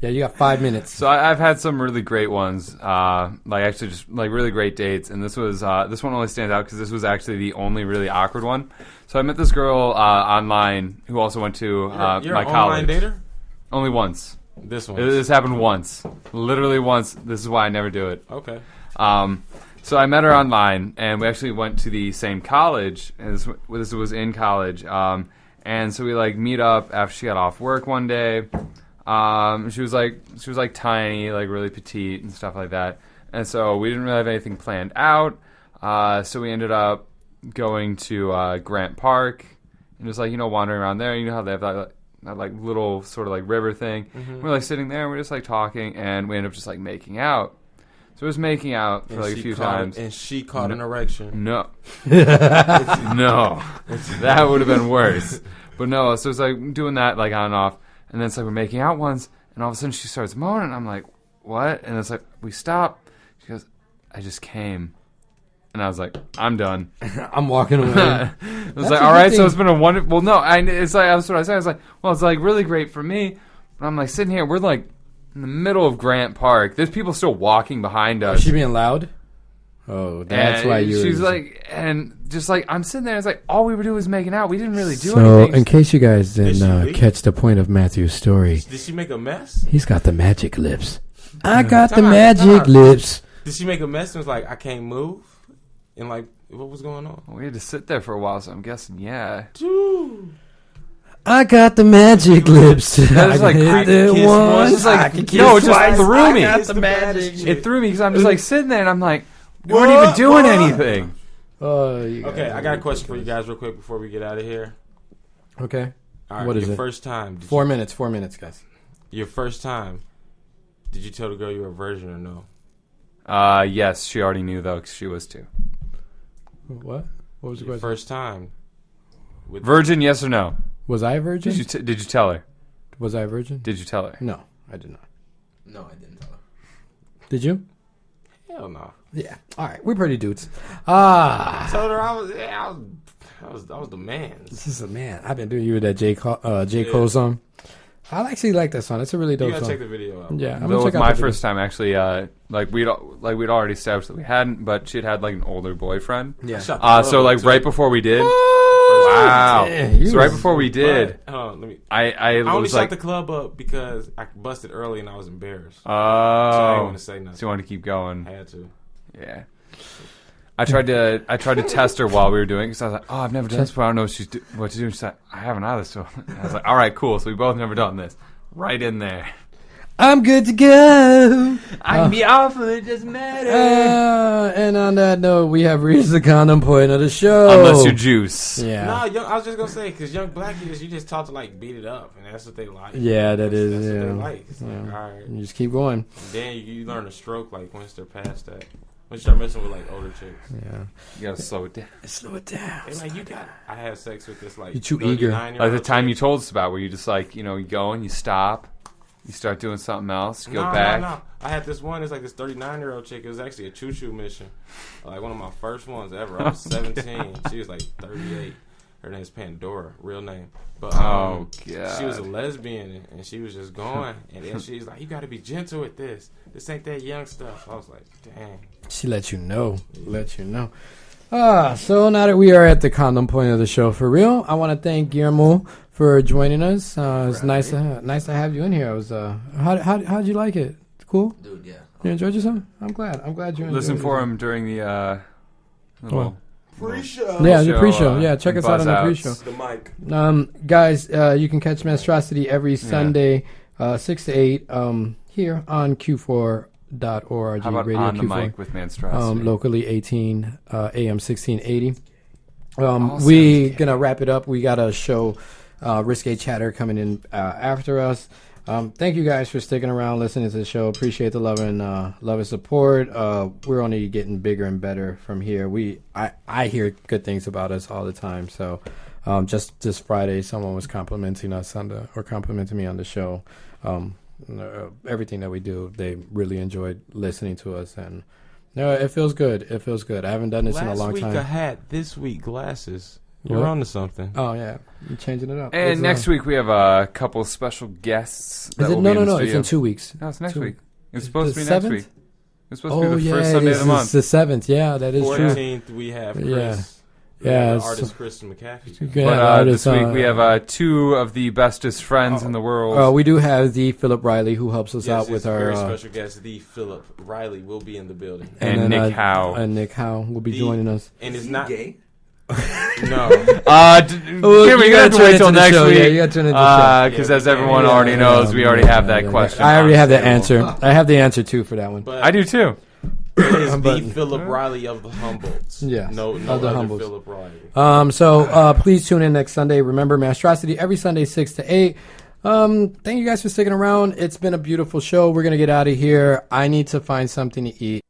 Yeah, you got 5 minutes. So I've had some really great ones, like actually just like really great dates, and this one only stands out because this was actually the only really awkward one. So I met this girl online who also went to you're my an college. Online dater? Only once. This one. This happened once, literally once. This is why I never do it. Okay. So I met her online, and we actually went to the same college. And this was in college, and so we like meet up after she got off work one day. She was like tiny, like really petite and stuff like that. And so we didn't really have anything planned out. So we ended up going to Grant Park and just like, you know, wandering around there. You know how they have that like little sort of like river thing. Mm-hmm. We're like sitting there and we're just like talking, and we ended up just like making out. So it was making out for like a few times. And she caught an erection. No. No. That would have been worse. But no, so it's like doing that like on and off. And then it's like we're making out once, and all of a sudden she starts moaning. I'm like, "What?" And it's like we stop. She goes, "I just came," and I was like, "I'm done. I'm walking away." It was like, "All right, so it's been a wonderful." Well, no, it's like that's what I said. I was like, "Well, it's like really great for me," but I'm like sitting here. We're like in the middle of Grant Park. There's people still walking behind us. Is she being loud? Oh, that's and why you. She's like, and just like I'm sitting there. It's like all we were doing was making out. We didn't really do anything. anything. So, in case you guys didn't catch the point of Matthew's story, did she make a mess? He's got the magic lips. I got the magic lips. Did she make a mess and was like, "I can't move"? And like, what was going on? We had to sit there for a while, so I'm guessing, yeah. Dude. I got the magic lips. That was like creepy. No, it just threw me. I got the magic. It threw me because I'm just like sitting there and I'm like, we weren't even doing anything. Okay, I got a question for you guys real quick before we get out of here. Okay. All right, what is your it? First time. 4 minutes, guys. Your first time. Did you tell the girl you were a virgin or no? Yes, she already knew though because she was too. What? What was the your question? first time. Virgin, yes or no? Was I a virgin? Did you tell her? Was I a virgin? Did you tell her? No, I did not. No, I didn't tell her. Did you? Hell no. Yeah. All right. We're pretty dudes. I told her I was the man. This is a man. I've been doing you with that J. Cole song. I actually like that song. It's a really dope song. You gotta check the video out. Yeah. It was my first time actually. Like we'd already established that we hadn't, but she'd had like an older boyfriend. Yeah. So like right before we did. Wow. So right before we did. Hold on, I only was like, shut the club up because I busted early and I was embarrassed. Oh. So I didn't want to say nothing. So you wanted to keep going. I had to. Yeah. I tried to test her while we were doing it because I was like, oh, I've never done this before. I don't know what to do. She's like, I haven't either. So I was like, all right, cool. So we both never done this. Right in there. I'm good to go. I can be off, it doesn't matter. And on that note, we have reached the condom point of the show. Unless you're juice. Yeah. No, I was just gonna say because young black kids, you just taught to like beat it up, and that's what they like. Yeah, that's what they like. It's yeah. like, all right. You just keep going. And then you learn to stroke like once they're past that. Once you start messing with like older chicks. Yeah. You gotta slow it down. Slow it down. They're like, I had sex with this like. You're too eager. Like the time you told us about, where you just like, you go and you stop. You start doing something else. You go back. No. I had this one. It's like this 39-year-old chick. It was actually a choo-choo mission. Like one of my first ones ever. I was 17. She was like 38. Her name's Pandora, real name. But oh god, she was a lesbian and she was just going. And then she's like, "You got to be gentle with this. This ain't that young stuff." I was like, "Dang." She let you know. So now that we are at the condom point of the show for real, I want to thank Guillermo for joining us. It's nice to have you in here. I was how'd you like it? Cool, dude. Yeah, you enjoyed yourself. I'm glad you enjoyed. Listen for him during the pre-show. Yeah, the pre-show. Yeah, check us out on the pre-show. The mic. Guys, you can catch Monstrosity every Sunday, 6 to 8, here on Q4.org. How about Radio on Q4. the mic with Monstrosity? Locally 18 AM 1680. Awesome. We gonna wrap it up. We got a show, Risque Chatter, coming in after us. Thank you guys for sticking around, listening to the show. Appreciate the love and support. We're only getting bigger and better from here. I hear good things about us all the time. So, just this Friday, someone was complimenting me on the show. Everything that we do, they really enjoyed listening to us, and it feels good. I haven't done this in a long time. Last week a hat, this week glasses. You're on to something. Oh yeah, you're changing it up. And next week we have a couple special guests. Is it? No. It's in 2 weeks. No, it's next week. It's supposed to be 7th? next week. It's supposed to be the first Sunday of the month. It's the 7th. Yeah, that is 14th, true. we have Chris. Yeah, artist Kristen McCaffrey. But this week we have two of the bestest friends in the world. We do have the Philip Riley, who helps us out with our very special guest. The Philip Riley will be in the building, and Nick Howe. And Nick Howe will be joining us. And it's not gay. No. You got to wait till next week. Yeah, you got to tune into the show. Because as everyone already knows, we already have that question. I already have the answer. I have the answer too for that one. I do too. It is the Philip Riley of the Humboldts. Yeah, no of the other Humboldts. Philip Riley. So please tune in next Sunday. Remember, Monstrosity every Sunday 6 to 8. Thank you guys for sticking around. It's been a beautiful show. We're gonna get out of here. I need to find something to eat.